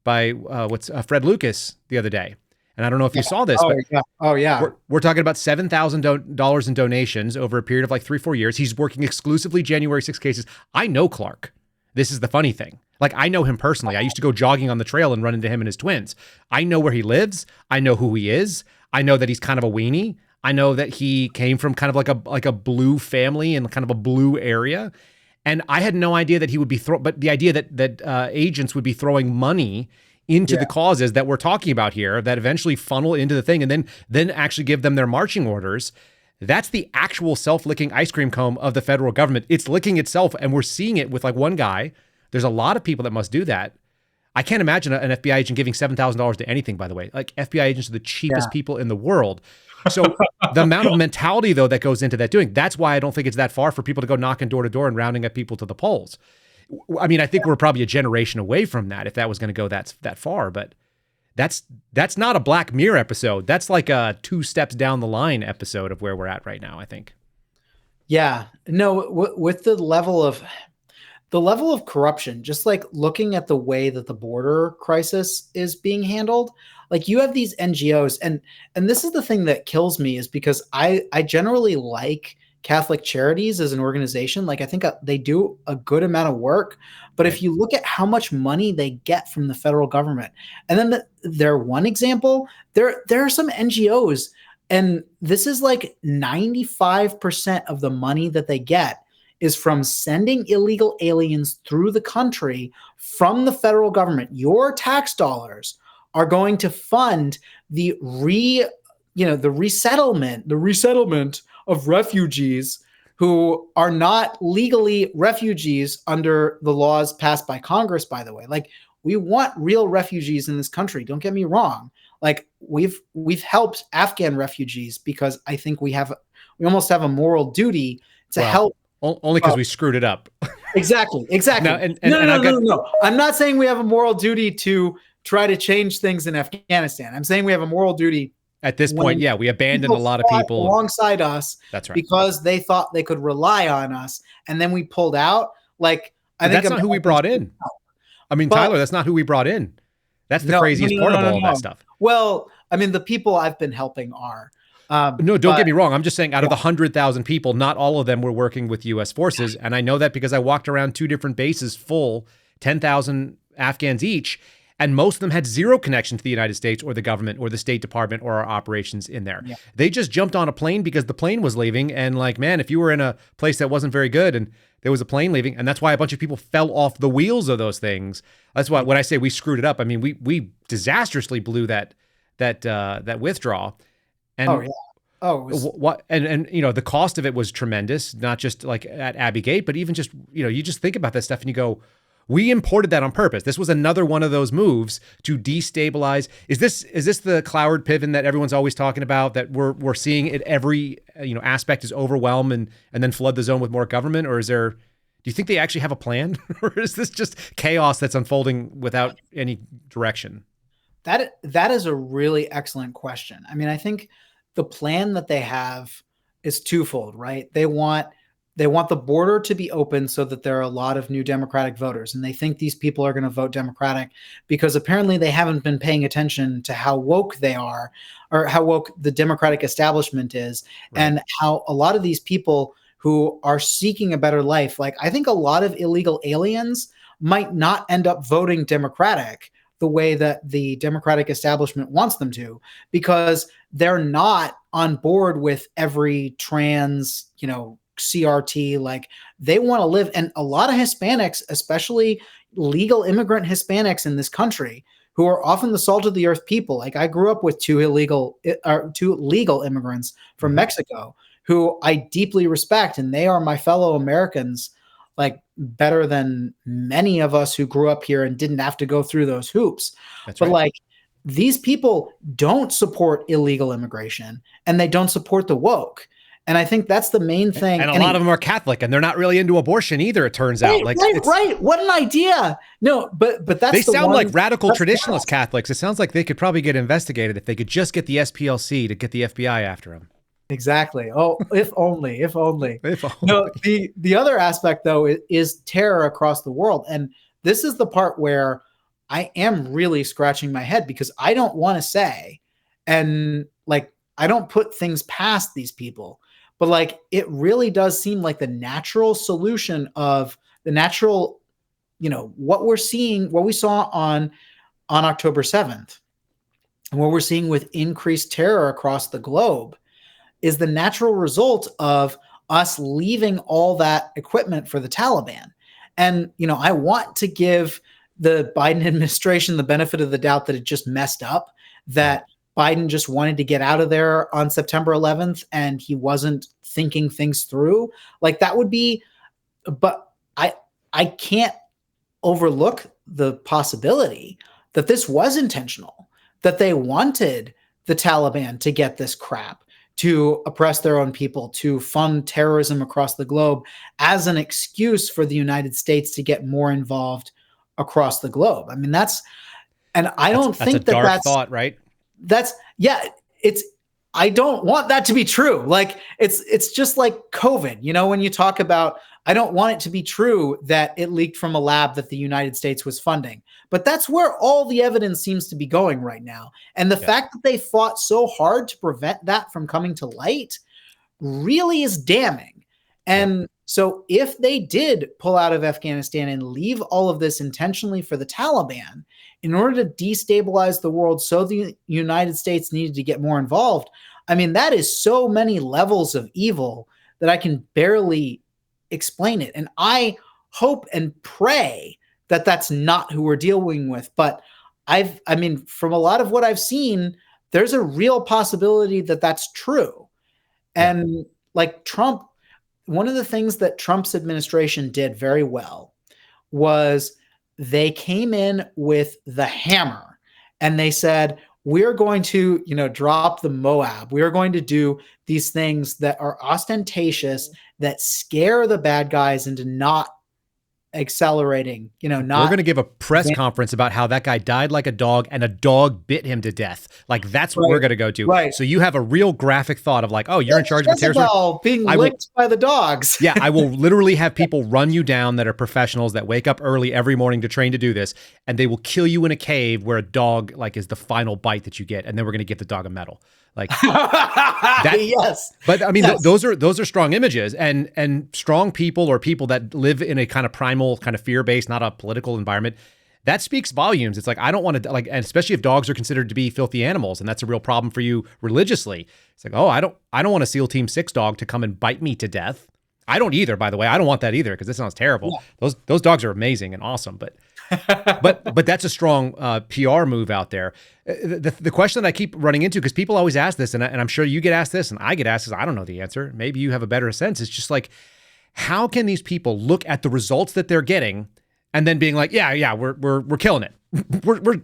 Speaker 8: Fred Lucas the other day. And I don't know if you saw this, but we're talking about $7,000 in donations over a period of like 3-4 years. He's working exclusively January 6 cases. I know Clark. This is the funny thing. Like, I know him personally. I used to go jogging on the trail and run into him and his twins. I know where he lives. I know who he is. I know that he's kind of a weenie. I know that he came from kind of like a blue family in kind of a blue area. And I had no idea that he would be but the idea that agents would be throwing money into the causes that we're talking about here, that eventually funnel into the thing and then actually give them their marching orders. That's the actual self-licking ice cream cone of the federal government. It's licking itself, and we're seeing it with like one guy. There's a lot of people that must do that. I can't imagine an FBI agent giving $7,000 to anything, by the way. Like, FBI agents are the cheapest people in the world. So the amount of mentality, though, that goes into that that's why I don't think it's that far for people to go knocking door to door and rounding up people to the polls. I mean, I think we're probably a generation away from that if that was going to go that far, but that's not a Black Mirror episode. That's like a 2 steps down the line episode of where we're at right now, I think.
Speaker 9: Yeah, no, with the level of corruption, just like looking at the way that the border crisis is being handled, like, you have these NGOs, and this is the thing that kills me, is because I generally like Catholic Charities as an organization. Like, I think they do a good amount of work, but if you look at how much money they get from the federal government, and then they're one example, there are some NGOs, and this is like 95% of the money that they get is from sending illegal aliens through the country from the federal government. Your tax dollars are going to fund the resettlement of refugees who are not legally refugees under the laws passed by Congress, by the way. Like, we want real refugees in this country. Don't get me wrong. Like we've helped Afghan refugees because I think we almost have a moral duty to help.
Speaker 8: Only because we screwed it up.
Speaker 9: Exactly. No. I'm not saying we have a moral duty to try to change things in Afghanistan. I'm saying we have a moral duty.
Speaker 8: At this point, yeah, we abandoned a lot of people
Speaker 9: alongside us.
Speaker 8: That's right.
Speaker 9: Because they thought they could rely on us, and then we pulled out. Like
Speaker 8: that's not who we brought in. I mean, Tyler, that's not who we brought in. That's the craziest part of all that stuff.
Speaker 9: Well, I mean, the people I've been helping are.
Speaker 8: No, don't get me wrong. I'm just saying out of the 100,000 people, not all of them were working with U.S. forces. And I know that because I walked around 2 different bases full, 10,000 Afghans each, and most of them had zero connection to the United States or the government or the State Department or our operations in there. Yeah. They just jumped on a plane because the plane was leaving. And like, man, if you were in a place that wasn't very good and there was a plane leaving, and that's why a bunch of people fell off the wheels of those things. That's why when I say we screwed it up, I mean, we disastrously blew that withdrawal. And what and you know, the cost of it was tremendous, not just like at Abbey Gate, but even just, you know, you just think about that stuff and you go, we imported that on purpose. This was another one of those moves to destabilize. Is this the Cloward Piven that everyone's always talking about, that we're seeing it every aspect is overwhelm and then flood the zone with more government? Or do you think they actually have a plan? Or is this just chaos that's unfolding without any direction?
Speaker 9: That is a really excellent question. I mean, I think the plan that they have is twofold, right? They want the border to be open so that there are a lot of new Democratic voters. And they think these people are going to vote Democratic because apparently they haven't been paying attention to how woke they are, or how woke the Democratic establishment is, right. And how a lot of these people who are seeking a better life, like I think a lot of illegal aliens might not end up voting Democratic the way that the Democratic establishment wants them to, because they're not on board with every trans, CRT. Like they want to live. And a lot of Hispanics, especially legal immigrant Hispanics in this country, who are often the salt of the earth people. Like I grew up with two legal immigrants from Mexico who I deeply respect, and they are my fellow Americans, like better than many of us who grew up here and didn't have to go through those hoops.
Speaker 8: That's
Speaker 9: but
Speaker 8: right.
Speaker 9: Like these people don't support illegal immigration, and they don't support the woke. And I think that's the main thing.
Speaker 8: And a lot of them are Catholic, and they're not really into abortion either, it turns out.
Speaker 9: Right. What an idea. No, but that's
Speaker 8: they sound like radical traditionalist Catholics. It sounds like they could probably get investigated if they could just get the SPLC to get the FBI after them.
Speaker 9: Exactly. Oh, if only. No, the other aspect though is terror across the world. And this is the part where I am really scratching my head, because I don't want to say, and like, I don't put things past these people, but like, it really does seem like the natural solution of the natural, what we're seeing, what we saw on October 7th, and what we're seeing with increased terror across the globe is the natural result of us leaving all that equipment for the Taliban. And, I want to give the Biden administration the benefit of the doubt that it just messed up, that Biden just wanted to get out of there on September 11th and he wasn't thinking things through. Like that would be, but I can't overlook the possibility that this was intentional, that they wanted the Taliban to get this crap, to oppress their own people, to fund terrorism across the globe as an excuse for the United States to get more involved across the globe. I mean, I don't think that's a dark
Speaker 8: thought, right?
Speaker 9: I don't want that to be true. Like it's just like COVID, when you talk about, I don't want it to be true that it leaked from a lab that the United States was funding, but that's where all the evidence seems to be going right now. And the fact that they fought so hard to prevent that from coming to light really is damning. And so if they did pull out of Afghanistan and leave all of this intentionally for the Taliban in order to destabilize the world, so the United States needed to get more involved, I mean, that is so many levels of evil that I can barely explain it. And I hope and pray that that's not who we're dealing with. But from a lot of what I've seen, there's a real possibility that that's true. And like Trump, one of the things that Trump's administration did very well was they came in with the hammer and they said, we're going to, drop the Moab. We are going to do these things that are ostentatious, that scare the bad guys into not accelerating,
Speaker 8: We're
Speaker 9: not
Speaker 8: going to give a press conference about how that guy died like a dog and a dog bit him to death. Like, that's what we're going to go to.
Speaker 9: Right.
Speaker 8: So you have a real graphic thought of like, oh, you're in charge of a terrorist group.
Speaker 9: being licked by the dogs.
Speaker 8: Yeah, I will literally have people run you down that are professionals that wake up early every morning to train to do this, and they will kill you in a cave where a dog like is the final bite that you get, and then we're going to give the dog a medal. Like that,
Speaker 9: yes.
Speaker 8: But I mean, those are strong images, and strong people or people that live in a kind of primal, kind of fear-based, not a political environment. That speaks volumes. It's like, I don't want to, like, and especially if dogs are considered to be filthy animals, and that's a real problem for you religiously. It's like, oh, I don't want a SEAL Team 6 dog to come and bite me to death. I don't either, by the way. I don't want that either, because this sounds terrible. Yeah. Those dogs are amazing and awesome, but that's a strong PR move out there. The question that I keep running into, because people always ask this, and I'm sure you get asked this, and I get asked this, I don't know the answer. Maybe you have a better sense. It's just like, how can these people look at the results that they're getting and then being like, yeah, we're killing it.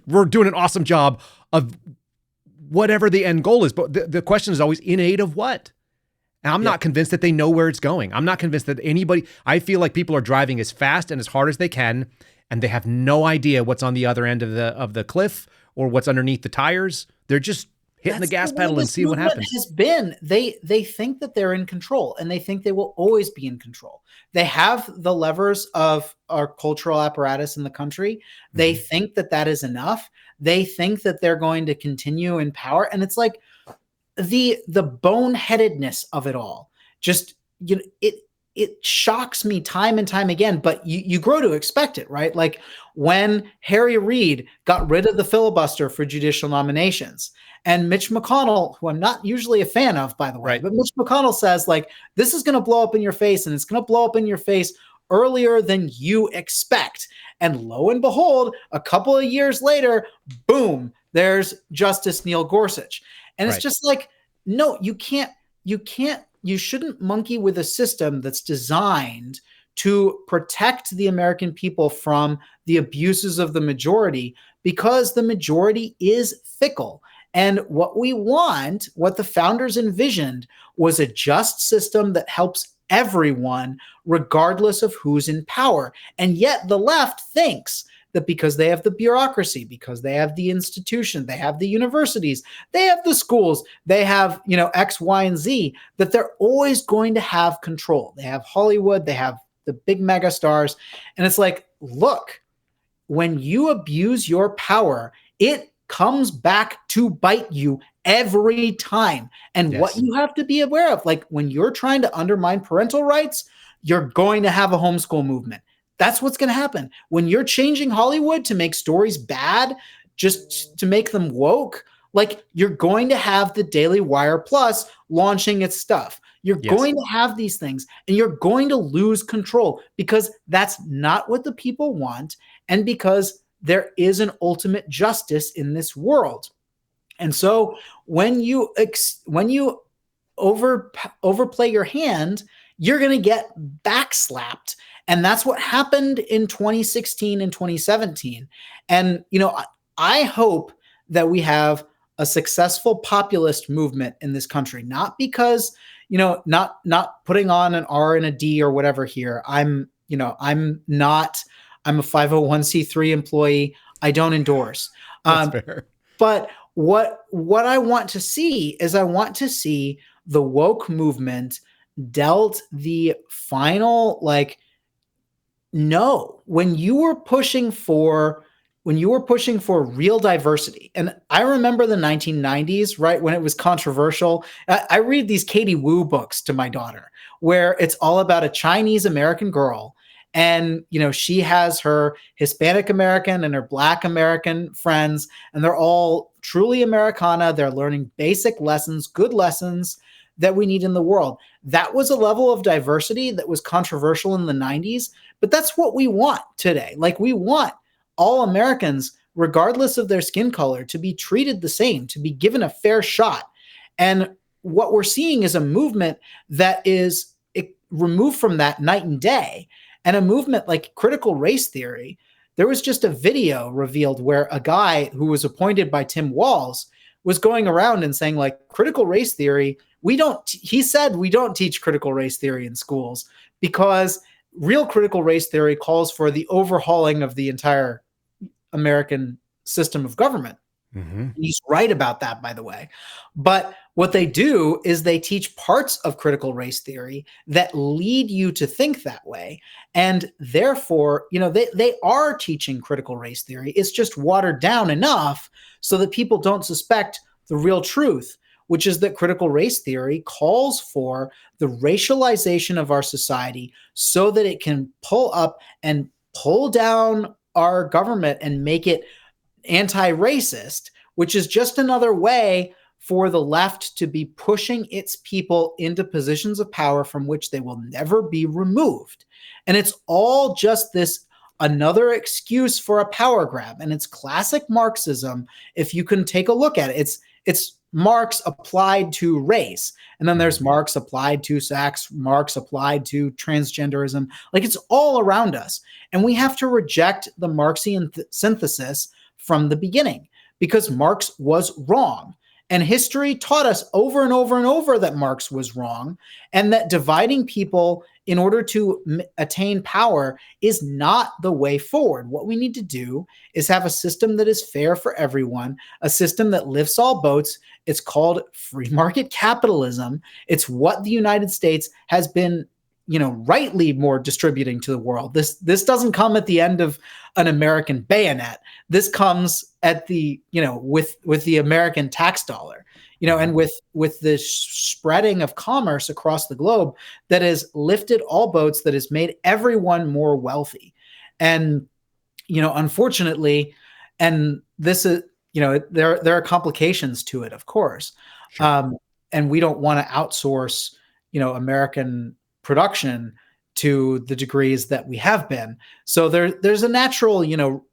Speaker 8: We're doing an awesome job of whatever the end goal is. But the question is always, in aid of what? And I'm not convinced that they know where it's going. I'm not convinced that I feel like people are driving as fast and as hard as they can, and they have no idea what's on the other end of the cliff or what's underneath the tires. They're just hitting the gas pedal and see what happens.
Speaker 9: Has been they think that they're in control, and they think they will always be in control. They have the levers of our cultural apparatus in the country. They think that is enough. They think that they're going to continue in power, and it's like the boneheadedness of it all. Just it shocks me time and time again, but you grow to expect it, right? Like when Harry Reid got rid of the filibuster for judicial nominations, and Mitch McConnell, who I'm not usually a fan of, by the way,
Speaker 8: right,
Speaker 9: but Mitch McConnell says, like, this is going to blow up in your face, and it's going to blow up in your face earlier than you expect. And lo and behold, a couple of years later, boom, there's Justice Neil Gorsuch. And it's just like, no, you shouldn't monkey with a system that's designed to protect the American people from the abuses of the majority, because the majority is fickle. And what we want, what the founders envisioned, was a just system that helps everyone, regardless of who's in power. And yet the left thinks that because they have the bureaucracy, because they have the institution, they have the universities, they have the schools, they have, X, Y, and Z, that they're always going to have control. They have Hollywood, they have the big mega stars. And it's like, look, when you abuse your power, it comes back to bite you every time. And what you have to be aware of, like when you're trying to undermine parental rights, you're going to have a homeschool movement. That's what's going to happen. When you're changing Hollywood to make stories bad, just to make them woke, like you're going to have the Daily Wire Plus launching its stuff. You're going to have these things, and you're going to lose control, because that's not what the people want, and because there is an ultimate justice in this world. And so when you overplay your hand, you're going to get backslapped. And that's what happened in 2016 and 2017. And, I hope that we have a successful populist movement in this country, not because, not putting on an R and a D or whatever here. I'm a 501c3 employee. I don't endorse.
Speaker 8: That's fair.
Speaker 9: But what I want to see is the woke movement dealt the final, like, no, when you were pushing for real diversity. And I remember the 1990s, right, when it was controversial. I read these Katie Wu books to my daughter, where it's all about a Chinese American girl. And, she has her Hispanic American and her Black American friends, and they're all truly Americana. They're learning basic lessons, good lessons that we need in the world. That was a level of diversity that was controversial in the 90s, but that's what we want today. Like, we want all Americans, regardless of their skin color, to be treated the same, to be given a fair shot. And what we're seeing is a movement that is removed from that night and day, and a movement like critical race theory there was just a video revealed where a guy who was appointed by Tim Walz was going around and saying, like, critical race theory, he said we don't teach critical race theory in schools because real critical race theory calls for the overhauling of the entire American system of government.
Speaker 8: Mm-hmm.
Speaker 9: He's right about that, by the way. But what they do is they teach parts of critical race theory that lead you to think that way. And therefore, they are teaching critical race theory. It's just watered down enough so that people don't suspect the real truth, which is that critical race theory calls for the racialization of our society so that it can pull up and pull down our government and make it anti-racist, which is just another way for the left to be pushing its people into positions of power from which they will never be removed. And it's all just this another excuse for a power grab. And it's classic Marxism. If you can take a look at it, it's Marx applied to race. And then there's Marx applied to sex, Marx applied to transgenderism. Like, it's all around us. And we have to reject the Marxian synthesis from the beginning because Marx was wrong. And history taught us over and over and over that Marx was wrong, and that dividing people in order to attain power is not the way forward. What we need to do is have a system that is fair for everyone, a system that lifts all boats. It's called free market capitalism. It's what the United States has been, rightly more distributing to the world. This doesn't come at the end of an American bayonet. This comes at the, with the American tax dollar, and with the spreading of commerce across the globe that has lifted all boats, that has made everyone more wealthy. And, unfortunately, and this is, there are complications to it, of course.
Speaker 8: Sure.
Speaker 9: And we don't want to outsource, American production to the degrees that we have been. So there's a natural,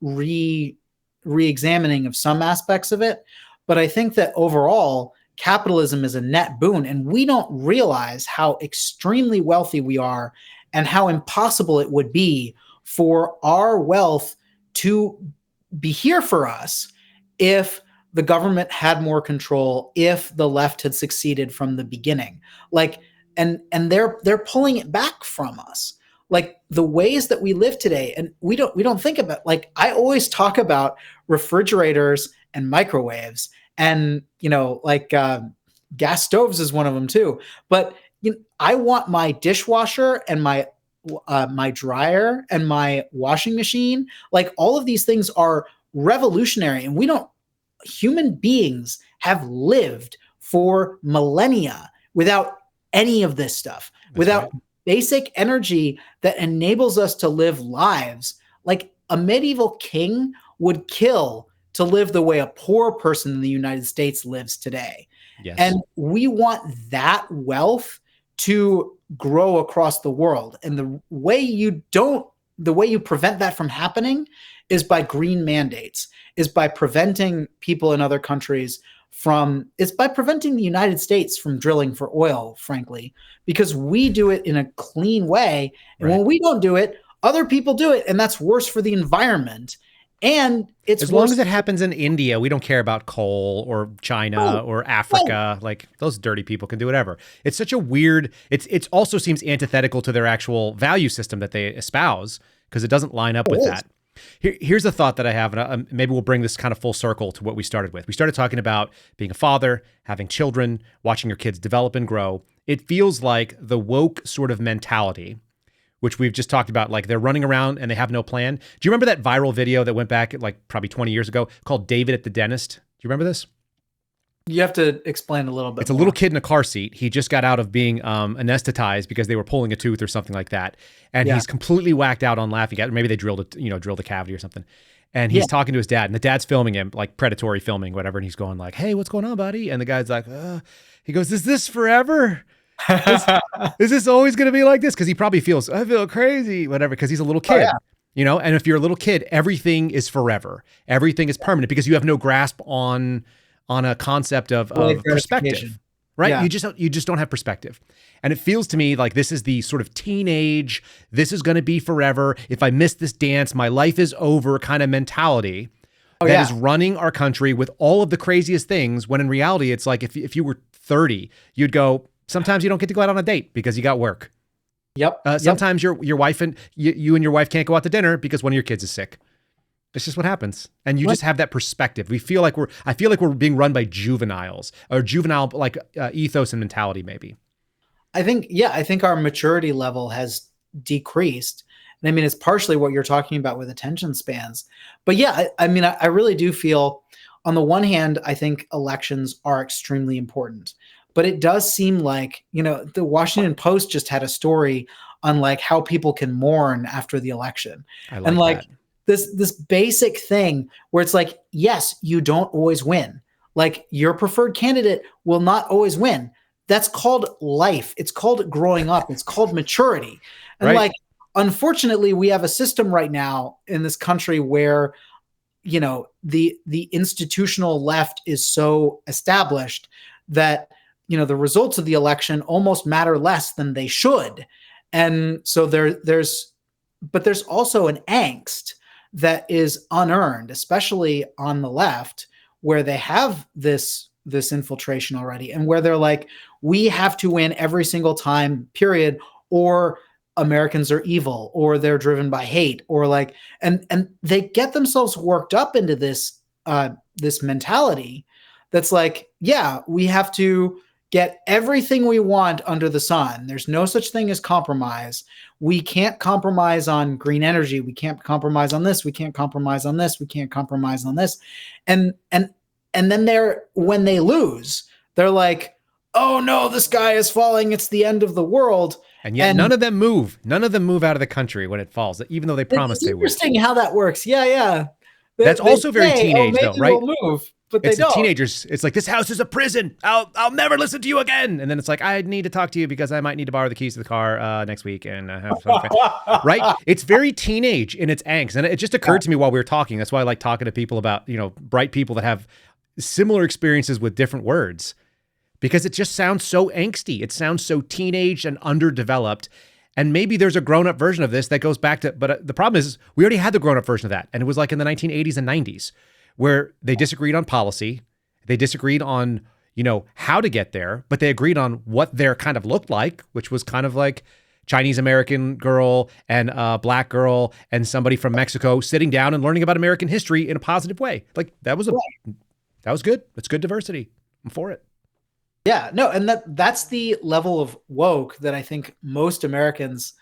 Speaker 9: re-examining of some aspects of it. But I think that overall, capitalism is a net boon, and we don't realize how extremely wealthy we are and how impossible it would be for our wealth to be here for us if the government had more control, if the left had succeeded from the beginning. And they're pulling it back from us. Like, the ways that we live today, and we don't think about, like, I always talk about refrigerators and microwaves, and gas stoves is one of them too. But I want my dishwasher and my dryer and my washing machine. Like, all of these things are revolutionary, and human beings have lived for millennia without any of this stuff. That's without right. Basic energy that enables us to live lives. Like, a medieval king would kill to live the way a poor person in the United States lives today.
Speaker 8: Yes.
Speaker 9: And we want that wealth to grow across the world. And the way you prevent that from happening is by green mandates, is by preventing people in other countries it's by preventing the United States from drilling for oil, frankly, because we do it in a clean way. And when we don't do it, other people do it. And that's worse for the environment. And it's
Speaker 8: as long as it happens in India, we don't care about coal or China or Africa. Like, those dirty people can do whatever. It's such a weird, it also seems antithetical to their actual value system that they espouse, because it doesn't line up with that. Here's a thought that I have, and maybe we'll bring this kind of full circle to what we started with. We started talking about being a father, having children, watching your kids develop and grow. It feels like the woke sort of mentality, which we've just talked about, like, they're running around and they have no plan. Do you remember that viral video that went back like probably 20 years ago called David at the Dentist? Do you remember this?
Speaker 9: You have to explain a little bit.
Speaker 8: It's a little kid in a car seat. He just got out of being anesthetized because they were pulling a tooth or something like that. And he's completely whacked out on laughing at it. Maybe they drilled a cavity or something. And he's talking to his dad, and the dad's filming him, like predatory filming, whatever. And he's going like, "Hey, what's going on, buddy?" And the guy's like, he goes, "Is this forever? Is this always going to be like this?" Because he probably feels, "I feel crazy," whatever, because he's a little kid. And if you're a little kid, everything is forever. Everything is permanent because you have no grasp on a concept of perspective. right?
Speaker 9: Yeah.
Speaker 8: You just don't have perspective. And it feels to me like this is the sort of teenage, this is going to be forever. If I miss this dance, my life is over kind of mentality that is running our country with all of the craziest things, when in reality, it's like if you were 30, you'd go, sometimes you don't get to go out on a date because you got work.
Speaker 9: Yep.
Speaker 8: Sometimes your wife and you and your wife can't go out to dinner because one of your kids is sick. It's just what happens. And you just have that perspective. I feel like we're being run by juveniles or juvenile ethos and mentality maybe.
Speaker 9: I think our maturity level has decreased. And I mean, it's partially what you're talking about with attention spans. But yeah, I really do feel, on the one hand, I think elections are extremely important. But it does seem like, the Washington Post just had a story on like how people can mourn after the election. And like
Speaker 8: that.
Speaker 9: This basic thing where it's like, yes, you don't always win. Like your preferred candidate will not always win. That's called life. It's called growing up. It's called maturity. And
Speaker 8: right.
Speaker 9: like, unfortunately, we have a system right now in this country where, the institutional left is so established that, the results of the election almost matter less than they should. And so there's also an angst that is unearned, especially on the left, where they have this infiltration already, and where they're like, we have to win every single time, period, or Americans are evil, or they're driven by hate, or like, and they get themselves worked up into this mentality that's like, yeah, we have to get everything we want under the sun. There's no such thing as compromise. We can't compromise on green energy. We can't compromise on this. We can't compromise on this. We can't compromise on this. And then when they lose, they're like, oh no, this guy is falling. It's the end of the world.
Speaker 8: And yet none of them move. None of them move out of the country when it falls, even though they promised they would.
Speaker 9: It's interesting how that works. Yeah.
Speaker 8: That's also very teenage though, right?
Speaker 9: We'll move. But
Speaker 8: it's
Speaker 9: they don't.
Speaker 8: The teenagers. It's like, this house is a prison. I'll never listen to you again. And then it's like, I need to talk to you because I might need to borrow the keys to the car next week and have some fun. Right? It's very teenage in its angst. And it just occurred to me while we were talking. That's why I like talking to people about, bright people that have similar experiences with different words, because it just sounds so angsty. It sounds so teenage and underdeveloped. And maybe there's a grown-up version of this that goes back to, but the problem is we already had the grown-up version of that. And it was like in the 1980s and 90s. Where they disagreed on policy, they disagreed on, how to get there, but they agreed on what their kind of looked like, which was kind of like Chinese American girl and a black girl and somebody from Mexico sitting down and learning about American history in a positive way. Like that was good. It's good diversity. I'm for it.
Speaker 9: Yeah, no, and that's the level of woke that I think most Americans,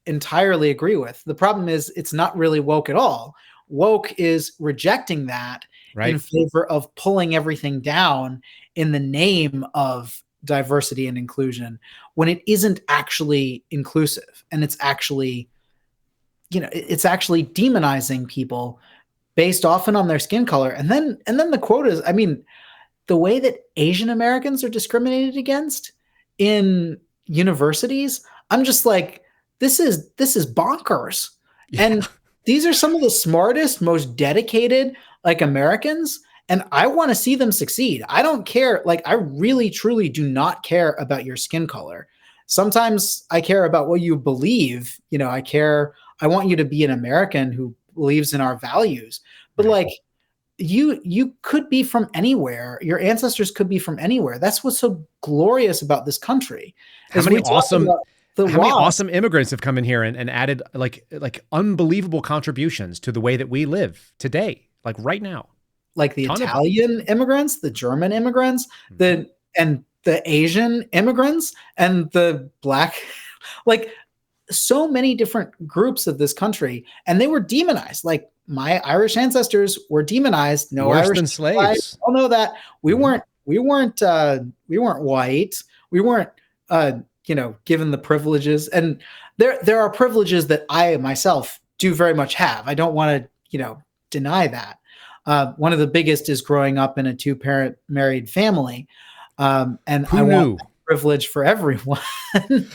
Speaker 9: entirely agree with. The problem is it's not really woke at all. Woke is rejecting that in favor of pulling everything down in the name of diversity and inclusion, when it isn't actually inclusive, and it's actually demonizing people based often on their skin color. And then the quote is, the way that Asian Americans are discriminated against in universities, I'm just like, this is bonkers. Yeah. And these are some of the smartest, most dedicated Americans, and I want to see them succeed. I don't care. I really, truly do not care about your skin color. Sometimes I care about what you believe. I want you to be an American who believes in our values. But you could be from anywhere. Your ancestors could be from anywhere. That's what's so glorious about this country.
Speaker 8: How many awesome immigrants have come in here and added like unbelievable contributions to the way that we live today, like right now.
Speaker 9: Like the Italian immigrants, the German immigrants, the Asian immigrants, and the black, so many different groups of this country, and they were demonized. Like my Irish ancestors were demonized. No,
Speaker 8: worse
Speaker 9: Irish
Speaker 8: than slaves.
Speaker 9: I know that we weren't white. We weren't given the privileges, and there are privileges that I myself do very much have. I don't want to, deny that. One of the biggest is growing up in a 2-parent married family. And I want that privilege for everyone.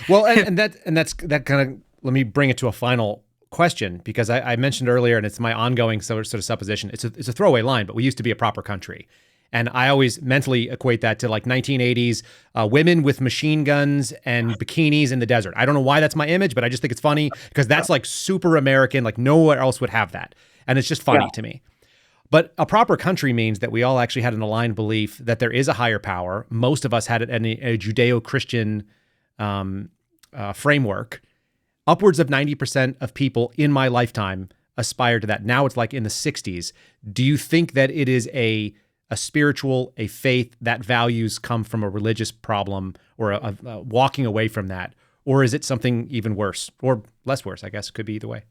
Speaker 8: Well, and that's kind of, let me bring it to a final question, because I mentioned earlier, and it's my ongoing sort of supposition. It's a throwaway line, but we used to be a proper country. And I always mentally equate that to like 1980s women with machine guns and bikinis in the desert. I don't know why that's my image, but I just think it's funny because that's like super American. Like nowhere else would have that. And it's just funny to me. But a proper country means that we all actually had an aligned belief that there is a higher power. Most of us had it in a Judeo-Christian framework. Upwards of 90% of people in my lifetime aspired to that. Now it's like in the 60s. Do you think that it is a spiritual, a faith, that values come from a religious problem or a walking away from that? Or is it something even worse or less worse? I guess it could be either way.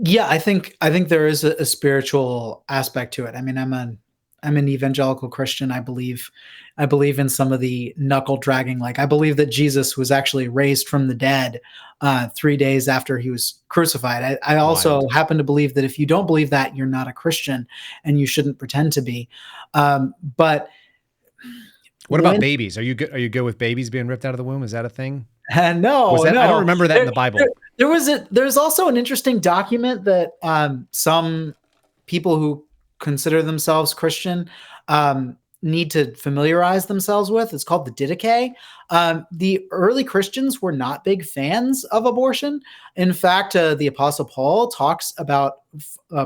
Speaker 9: Yeah, I think there is a spiritual aspect to it. I mean, I'm an evangelical Christian. I believe in some of the knuckle dragging. Like I believe that Jesus was actually raised from the dead 3 days after he was crucified. I also happen to believe that if you don't believe that, you're not a Christian and you shouldn't pretend to be. But
Speaker 8: what about babies? Are you good with babies being ripped out of the womb? Is that a thing?
Speaker 9: No.
Speaker 8: I don't remember that in the Bible.
Speaker 9: There's also an interesting document that some people who consider themselves Christian need to familiarize themselves with. It's called the Didache. The early Christians were not big fans of abortion. In fact, the Apostle Paul talks about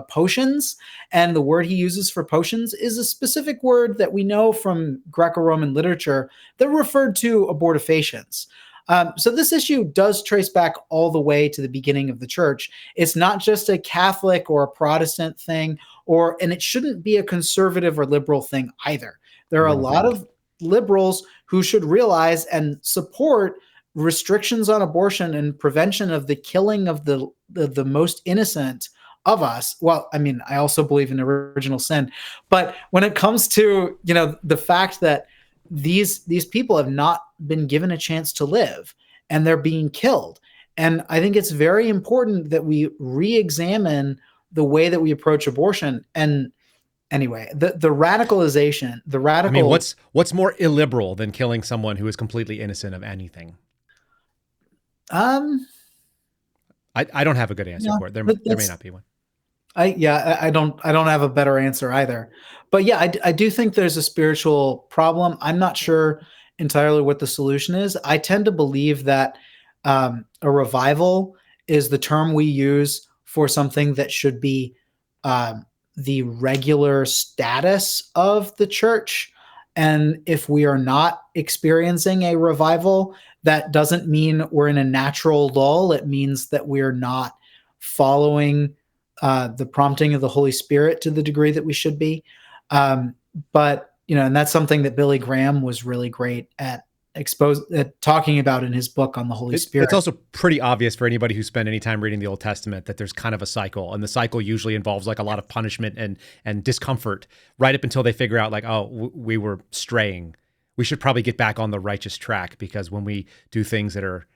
Speaker 9: potions, and the word he uses for potions is a specific word that we know from Greco-Roman literature that referred to abortifacients. So this issue does trace back all the way to the beginning of the church. It's not just a Catholic or a Protestant thing, and it shouldn't be a conservative or liberal thing either. There are a lot of liberals who should realize and support restrictions on abortion and prevention of the killing of the most innocent of us. Well, I mean, I also believe in original sin, but when it comes to, the fact that these people have not been given a chance to live and they're being killed. And I think it's very important that we re-examine the way that we approach abortion. And anyway, the radicalization, I mean,
Speaker 8: what's more illiberal than killing someone who is completely innocent of anything?
Speaker 9: I
Speaker 8: don't have a good answer for it. There may not be one.
Speaker 9: I don't have a better answer either. But yeah, I do think there's a spiritual problem. I'm not sure entirely what the solution is. I tend to believe that a revival is the term we use for something that should be the regular status of the church. And if we are not experiencing a revival, that doesn't mean we're in a natural lull. It means that we're not following the prompting of the Holy Spirit to the degree that we should be. But, and that's something that Billy Graham was really great at talking about in his book on the Holy Spirit.
Speaker 8: It's also pretty obvious for anybody who spent any time reading the Old Testament that there's kind of a cycle, and the cycle usually involves like a lot of punishment and discomfort right up until they figure out like, oh, we were straying. We should probably get back on the righteous track, because when we do things that are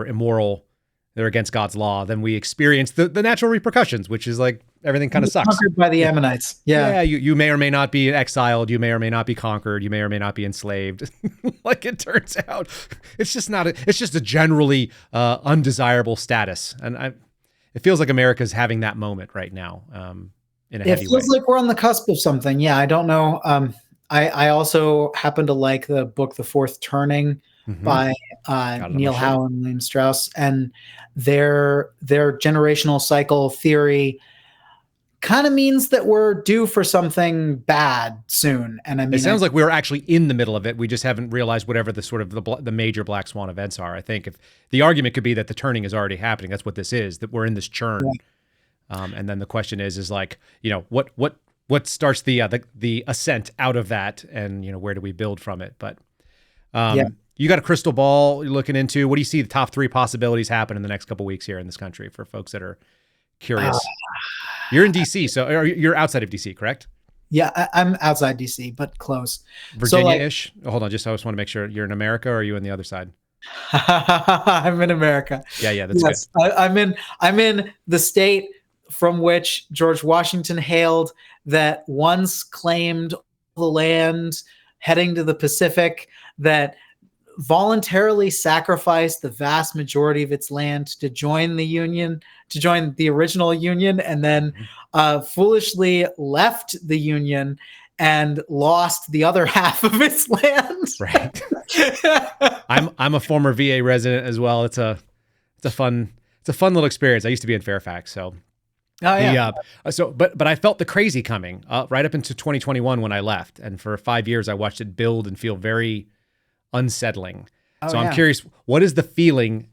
Speaker 8: immoral, they're against God's law, then we experience the natural repercussions, which is like everything kind of sucks.
Speaker 9: Conquered by the Ammonites. Yeah.
Speaker 8: You may or may not be exiled. You may or may not be conquered. You may or may not be enslaved. Like it turns out, it's just a generally undesirable status. And it feels like America's having that moment right now in a heavy way.
Speaker 9: It feels like we're on the cusp of something. Yeah, I don't know. I also happen to like the book, The Fourth Turning, by Neil Howe and William Strauss, and their generational cycle theory kind of means that we're due for something bad soon. And I mean,
Speaker 8: it sounds like we're actually in the middle of it. We just haven't realized whatever the sort of the major black swan events are. I think if the argument could be that the turning is already happening, that's what this is, that we're in this churn. Right. And then the question is like, what starts the ascent out of that, and where do we build from it? But you got a crystal ball you're looking into. What do you see the top 3 possibilities happen in the next couple of weeks here in this country for folks that are curious? You're in DC, so you're outside of DC, correct?
Speaker 9: Yeah, I'm outside DC, but close.
Speaker 8: Virginia-ish? Hold on, I just want to make sure. You're in America, or are you on the other side?
Speaker 9: I'm in America.
Speaker 8: Yeah, that's good.
Speaker 9: I'm in the state from which George Washington hailed, that once claimed the land heading to the Pacific, that voluntarily sacrificed the vast majority of its land to join the Union, to join the original Union, and then foolishly left the Union and lost the other half of its land.
Speaker 8: Right. I'm a former VA resident as well. It's a fun little experience. I used to be in Fairfax, so.
Speaker 9: Oh yeah.
Speaker 8: But I felt the crazy coming right up into 2021 when I left, and for 5 years I watched it build and feel very unsettling. So I'm curious, what is the feeling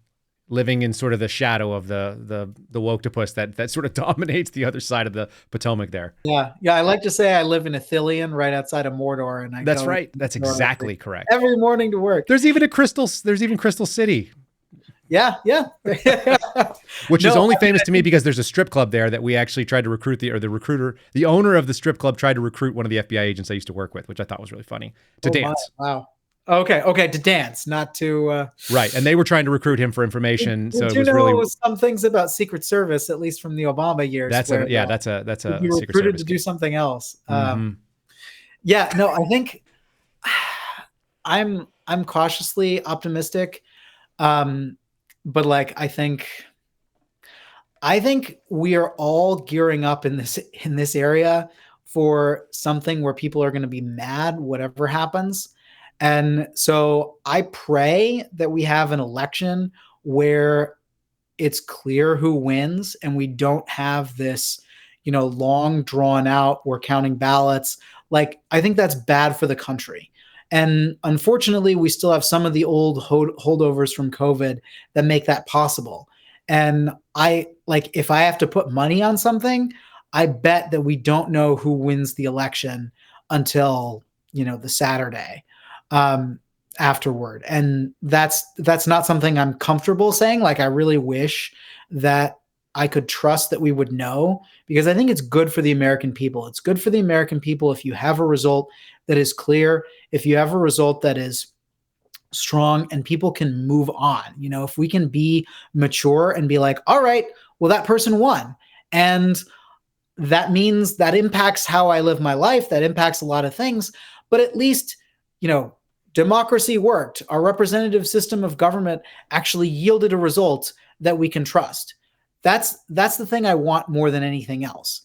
Speaker 8: living in sort of the shadow of the Woketopus that sort of dominates the other side of the Potomac there?
Speaker 9: Yeah. I like to say I live in Ithilien, right outside of Mordor, and
Speaker 8: That's right. That's exactly correct.
Speaker 9: Every morning to work.
Speaker 8: There's even Crystal City.
Speaker 9: Yeah.
Speaker 8: Which is only famous to me because there's a strip club there that we actually tried to recruit the owner of the strip club tried to recruit one of the FBI agents I used to work with, which I thought was really funny, to dance.
Speaker 9: Wow. Okay, to dance, not to
Speaker 8: right. And they were trying to recruit him for information. So it was
Speaker 9: really some things about Secret Service, at least from the Obama years.
Speaker 8: That's a
Speaker 9: Secret Service to do something else. I think I'm cautiously optimistic. But like, I think we are all gearing up in this area for something where people are going to be mad, whatever happens. And so I pray that we have an election where it's clear who wins and we don't have this, long drawn out, we're counting ballots. Like, I think that's bad for the country. And unfortunately, we still have some of the old holdovers from COVID that make that possible. And if I have to put money on something, I bet that we don't know who wins the election until, the Saturday afterward. And that's not something I'm comfortable saying. Like, I really wish that I could trust that we would know, because I think it's good for the American people. It's good for the American people if you have a result that is clear, if you have a result that is strong and people can move on. If we can be mature and be like, all right, well, that person won. And that means that impacts how I live my life. That impacts a lot of things. But at least, democracy worked. Our representative system of government actually yielded a result that we can trust. That's the thing I want more than anything else.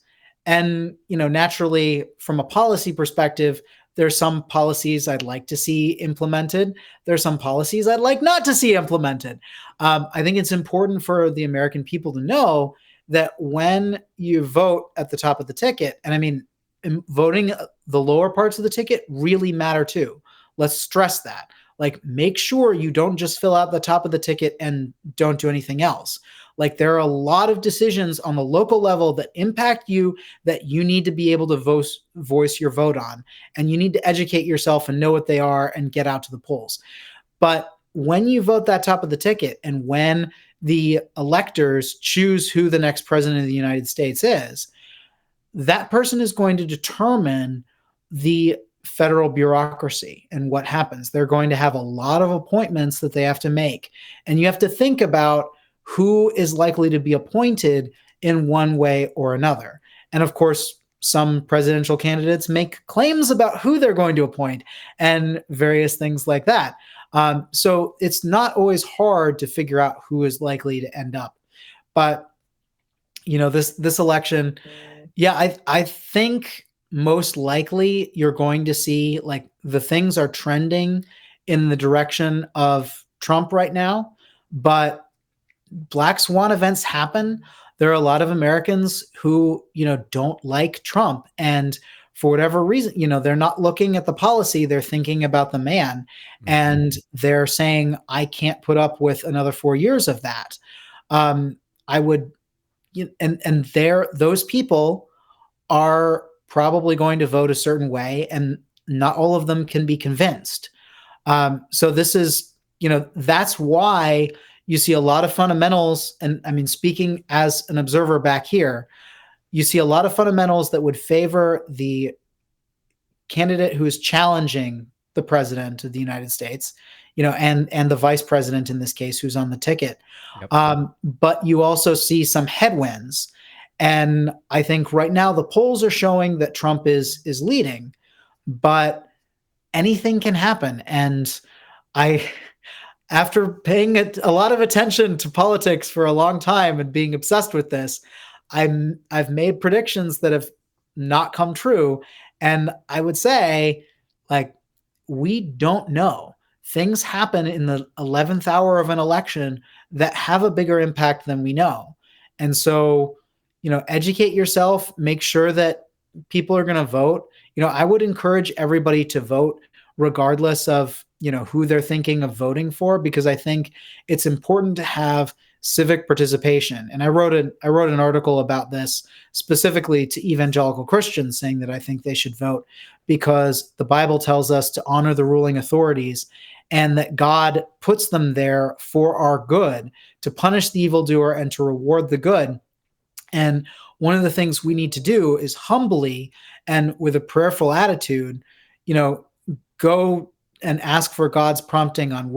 Speaker 9: And, naturally, from a policy perspective, there's some policies I'd like to see implemented. There's some policies I'd like not to see implemented. I think it's important for the American people to know that when you vote at the top of the ticket, and I mean, voting the lower parts of the ticket really matter too. Let's stress that. Like, make sure you don't just fill out the top of the ticket and don't do anything else. Like, there are a lot of decisions on the local level that impact you that you need to be able to voice your vote on. And you need to educate yourself and know what they are and get out to the polls. But when you vote that top of the ticket and when the electors choose who the next president of the United States is, that person is going to determine the federal bureaucracy and what happens. They're going to have a lot of appointments that they have to make. And you have to think about who is likely to be appointed in one way or another. And of course, some presidential candidates make claims about who they're going to appoint and various things like that. So it's not always hard to figure out who is likely to end up. But, this election, I think most likely you're going to see, like, the things are trending in the direction of Trump right now, but Black Swan events happen. There are a lot of Americans who, don't like Trump. And for whatever reason, they're not looking at the policy. They're thinking about the man. Mm-hmm. And they're saying, I can't put up with another 4 years of that. Those people are probably going to vote a certain way, and not all of them can be convinced. So this is, that's why you see a lot of fundamentals. And I mean, speaking as an observer back here, you see a lot of fundamentals that would favor the candidate who is challenging the president of the United States, and the vice president in this case, who's on the ticket. Yep. But you also see some headwinds. And I think right now the polls are showing that Trump is leading, but anything can happen. And after paying a lot of attention to politics for a long time and being obsessed with this, I've made predictions that have not come true. And I would say, like, we don't know. Things happen in the 11th hour of an election that have a bigger impact than we know. And so, educate yourself, make sure that people are going to vote. I would encourage everybody to vote regardless of, who they're thinking of voting for, because I think it's important to have civic participation. And I wrote an article about this specifically to evangelical Christians, saying that I think they should vote because the Bible tells us to honor the ruling authorities and that God puts them there for our good, to punish the evildoer and to reward the good. And one of the things we need to do is humbly and with a prayerful attitude, go and ask for God's prompting on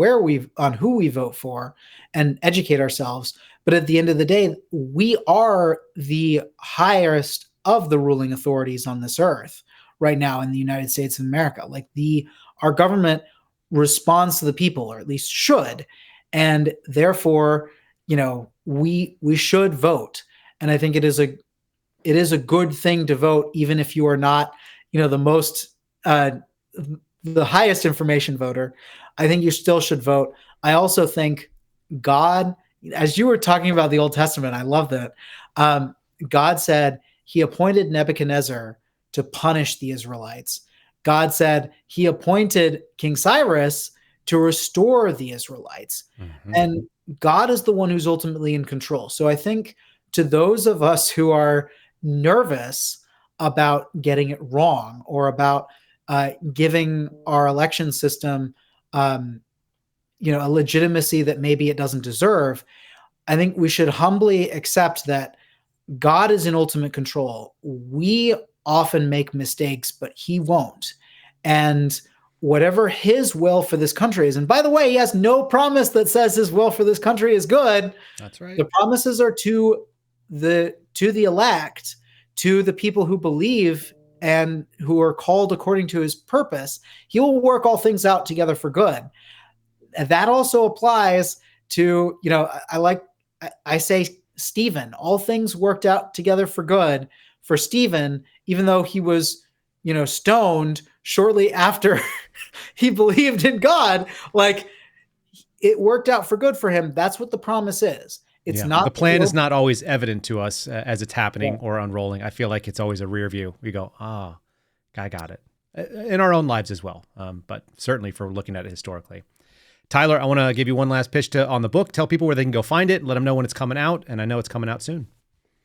Speaker 9: who we vote for and educate ourselves. But at the end of the day, we are the highest of the ruling authorities on this earth right now in the United States of America. Like our government responds to the people, or at least should. And therefore, we should vote. And I think it is a good thing to vote, even if you are not, the highest information voter. I think you still should vote. I also think God, as you were talking about the Old Testament, I love that. God said he appointed Nebuchadnezzar to punish the Israelites. God said he appointed King Cyrus to restore the Israelites. Mm-hmm. And God is the one who's ultimately in control. So I think to those of us who are nervous about getting it wrong, or about giving our election system, a legitimacy that maybe it doesn't deserve, I think we should humbly accept that God is in ultimate control. We often make mistakes, but he won't. And whatever his will for this country is, and by the way, he has no promise that says his will for this country is good.
Speaker 8: That's right.
Speaker 9: The promises are to the elect, to the people who believe and who are called according to his purpose. He will work all things out together for good. And that also applies to, I say Stephen, all things worked out together for good for Stephen, even though he was, stoned shortly after he believed in God. Like, it worked out for good for him. That's what the promise is. It's not
Speaker 8: the plan is not always evident to us as it's happening or unrolling. I feel like it's always a rear view. We go, I got it, in our own lives as well. But certainly for looking at it historically. Tyler, I want to give you one last pitch on the book. Tell people where they can go find it. Let them know when it's coming out. And I know it's coming out soon.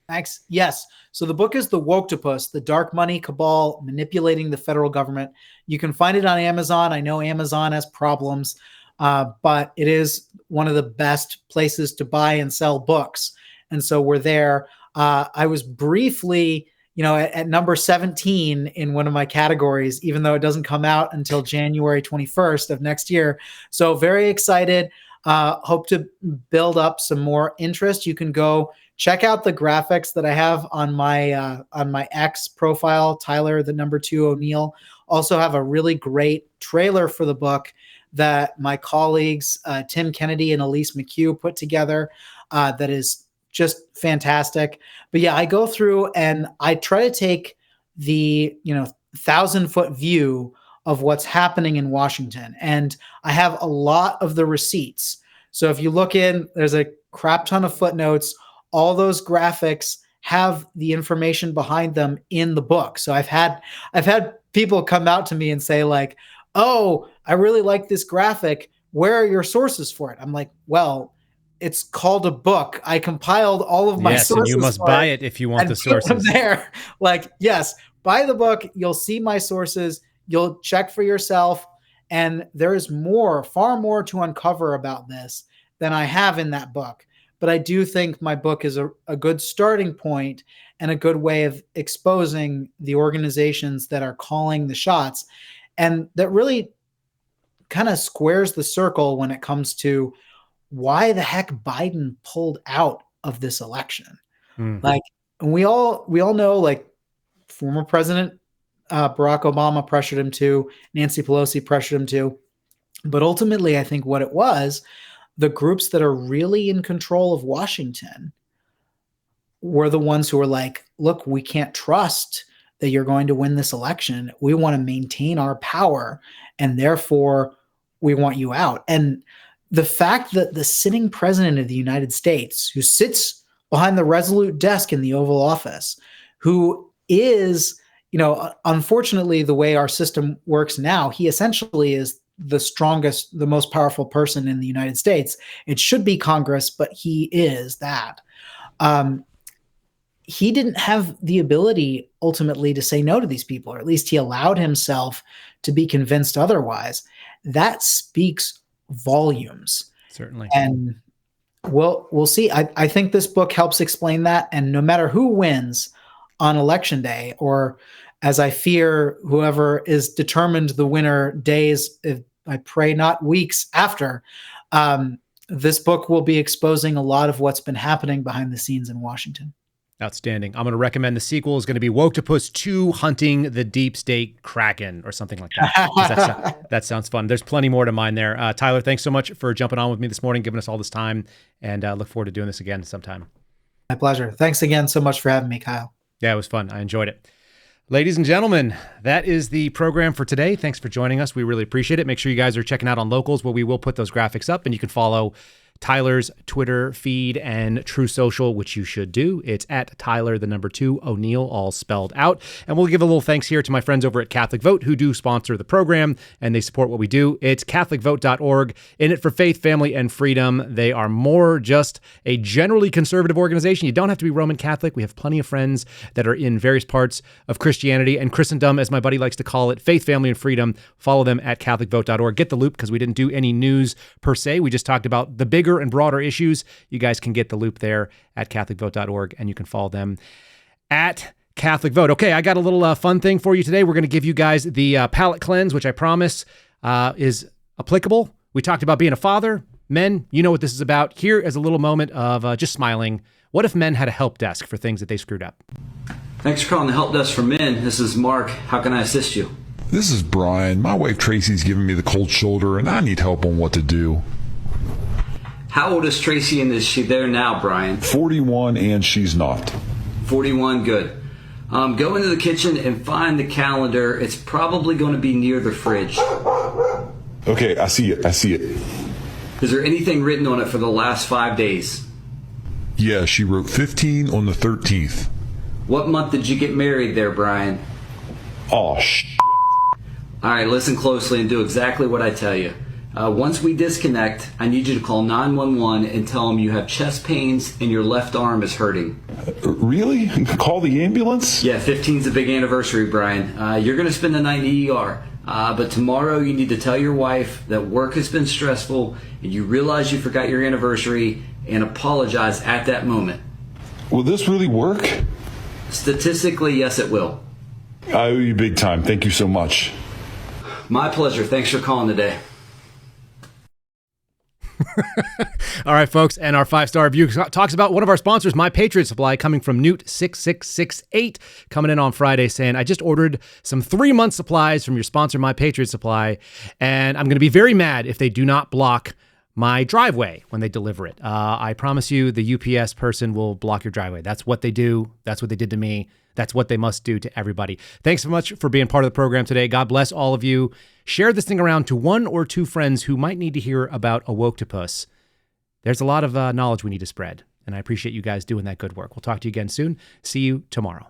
Speaker 9: Thanks. Yes. So the book is The Woketopus, The Dark Money Cabal Manipulating the Federal Government. You can find it on Amazon. I know Amazon has problems, but it is one of the best places to buy and sell books. And so we're there. I was briefly, at number 17 in one of my categories, even though it doesn't come out until January 21st of next year. So very excited. Hope to build up some more interest. You can go check out the graphics that I have on my X profile, Tyler, the number 2 O'Neill. Also have a really great trailer for the book that my colleagues, Tim Kennedy and Elise McHugh, put together that is just fantastic. But yeah, I go through and I try to take the 1,000-foot view of what's happening in Washington. And I have a lot of the receipts. So if you look in, there's a crap ton of footnotes. All those graphics have the information behind them in the book. So I've had people come out to me and say, like, oh, I really like this graphic. Where are your sources for it? I'm like, well, it's called a book. I compiled all of my sources.
Speaker 8: And you must buy it if you want the sources.
Speaker 9: There, like, yes, buy the book. You'll see my sources. You'll check for yourself. And there is far more to uncover about this than I have in that book. But I do think my book is a good starting point and a good way of exposing the organizations that are calling the shots. And that really kind of squares the circle when it comes to why the heck Biden pulled out of this election. Like, and we all know, like, former President Barack Obama pressured him to, Nancy Pelosi pressured him to. But ultimately, I think what it was, the groups that are really in control of Washington were the ones who were like, look, we can't trust that you're going to win this election. We want to maintain our power, and therefore we want you out. And the fact that the sitting president of the United States, who sits behind the resolute desk in the Oval Office, who is, unfortunately, the way our system works now, he essentially is the strongest, the most powerful person in the United States. It should be Congress, but he is that. He didn't have the ability ultimately to say no to these people, or at least he allowed himself to be convinced otherwise. That speaks volumes.
Speaker 8: Certainly.
Speaker 9: And we'll see. I think this book helps explain that. And no matter who wins on election day, or as I fear, whoever is determined the winner days, I pray not weeks after, this book will be exposing a lot of what's been happening behind the scenes in Washington.
Speaker 8: Outstanding. I'm going to recommend the sequel is going to be Woketopus 2 Hunting the Deep State Kraken or something like that. That sounds fun. There's plenty more to mine there. Tyler, thanks so much for jumping on with me this morning, giving us all this time, and look forward to doing this again sometime.
Speaker 9: My pleasure. Thanks again so much for having me, Kyle.
Speaker 8: Yeah, it was fun. I enjoyed it. Ladies and gentlemen, that is the program for today. Thanks for joining us. We really appreciate it. Make sure you guys are checking out on Locals, where we will put those graphics up, and you can follow Tyler's Twitter feed and True Social, which you should do. It's at Tyler, 2 O'Neill, all spelled out. And we'll give a little thanks here to my friends over at Catholic Vote, who do sponsor the program, and they support what we do. It's CatholicVote.org, in it for faith, family, and freedom. They are more just a generally conservative organization. You don't have to be Roman Catholic. We have plenty of friends that are in various parts of Christianity and Christendom, as my buddy likes to call it, faith, family, and freedom. Follow them at CatholicVote.org. Get the loop, because we didn't do any news per se. We just talked about the bigger and broader issues. You guys can get the loop there at CatholicVote.org, and you can follow them at Catholic Vote. Okay, I got a little fun thing for you today. We're going to give you guys the palate cleanse, which I promise is applicable. We talked about being a father. Men, you know what this is about. Here is a little moment of just smiling. What if men had a help desk for things that they screwed up?
Speaker 10: Thanks for calling the help desk for men. This is Mark. How can I assist you?
Speaker 11: This is Brian. My wife Tracy's giving me the cold shoulder, and I need help on what to do.
Speaker 10: How old is Tracy, and is she there now, Brian?
Speaker 11: 41, and she's not.
Speaker 10: 41, good. Go into the kitchen and find the calendar. It's probably going to be near the fridge.
Speaker 11: Okay, I see it.
Speaker 10: Is there anything written on it for the last 5 days?
Speaker 11: Yeah, she wrote 15 on the 13th.
Speaker 10: What month did you get married there, Brian?
Speaker 11: Oh,
Speaker 10: All right, listen closely and do exactly what I tell you. Once we disconnect, I need you to call 911 and tell them you have chest pains and your left arm is hurting.
Speaker 11: Really? Call the ambulance?
Speaker 10: Yeah, 15's a big anniversary, Brian. You're going to spend the night in the ER. But tomorrow you need to tell your wife that work has been stressful and you realize you forgot your anniversary and apologize at that moment.
Speaker 11: Will this really work?
Speaker 10: Statistically, yes, it will.
Speaker 11: I owe you big time. Thank you so much.
Speaker 10: My pleasure. Thanks for calling today.
Speaker 8: All right, folks, and our 5-star review talks about one of our sponsors, My Patriot Supply, coming from Newt6668, coming in on Friday saying, I just ordered some 3-month supplies from your sponsor, My Patriot Supply, and I'm going to be very mad if they do not block my driveway when they deliver it. I promise you the UPS person will block your driveway. That's what they do. That's what they did to me. That's what they must do to everybody. Thanks so much for being part of the program today. God bless all of you. Share this thing around to 1 or 2 friends who might need to hear about a Woketopus. There's a lot of knowledge we need to spread, and I appreciate you guys doing that good work. We'll talk to you again soon. See you tomorrow.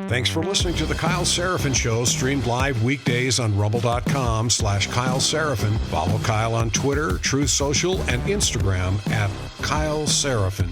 Speaker 7: Thanks for listening to The Kyle Seraphin Show, streamed live weekdays on rumble.com/Kyle Seraphin. Follow Kyle on Twitter, Truth Social, and Instagram at Kyle Seraphin.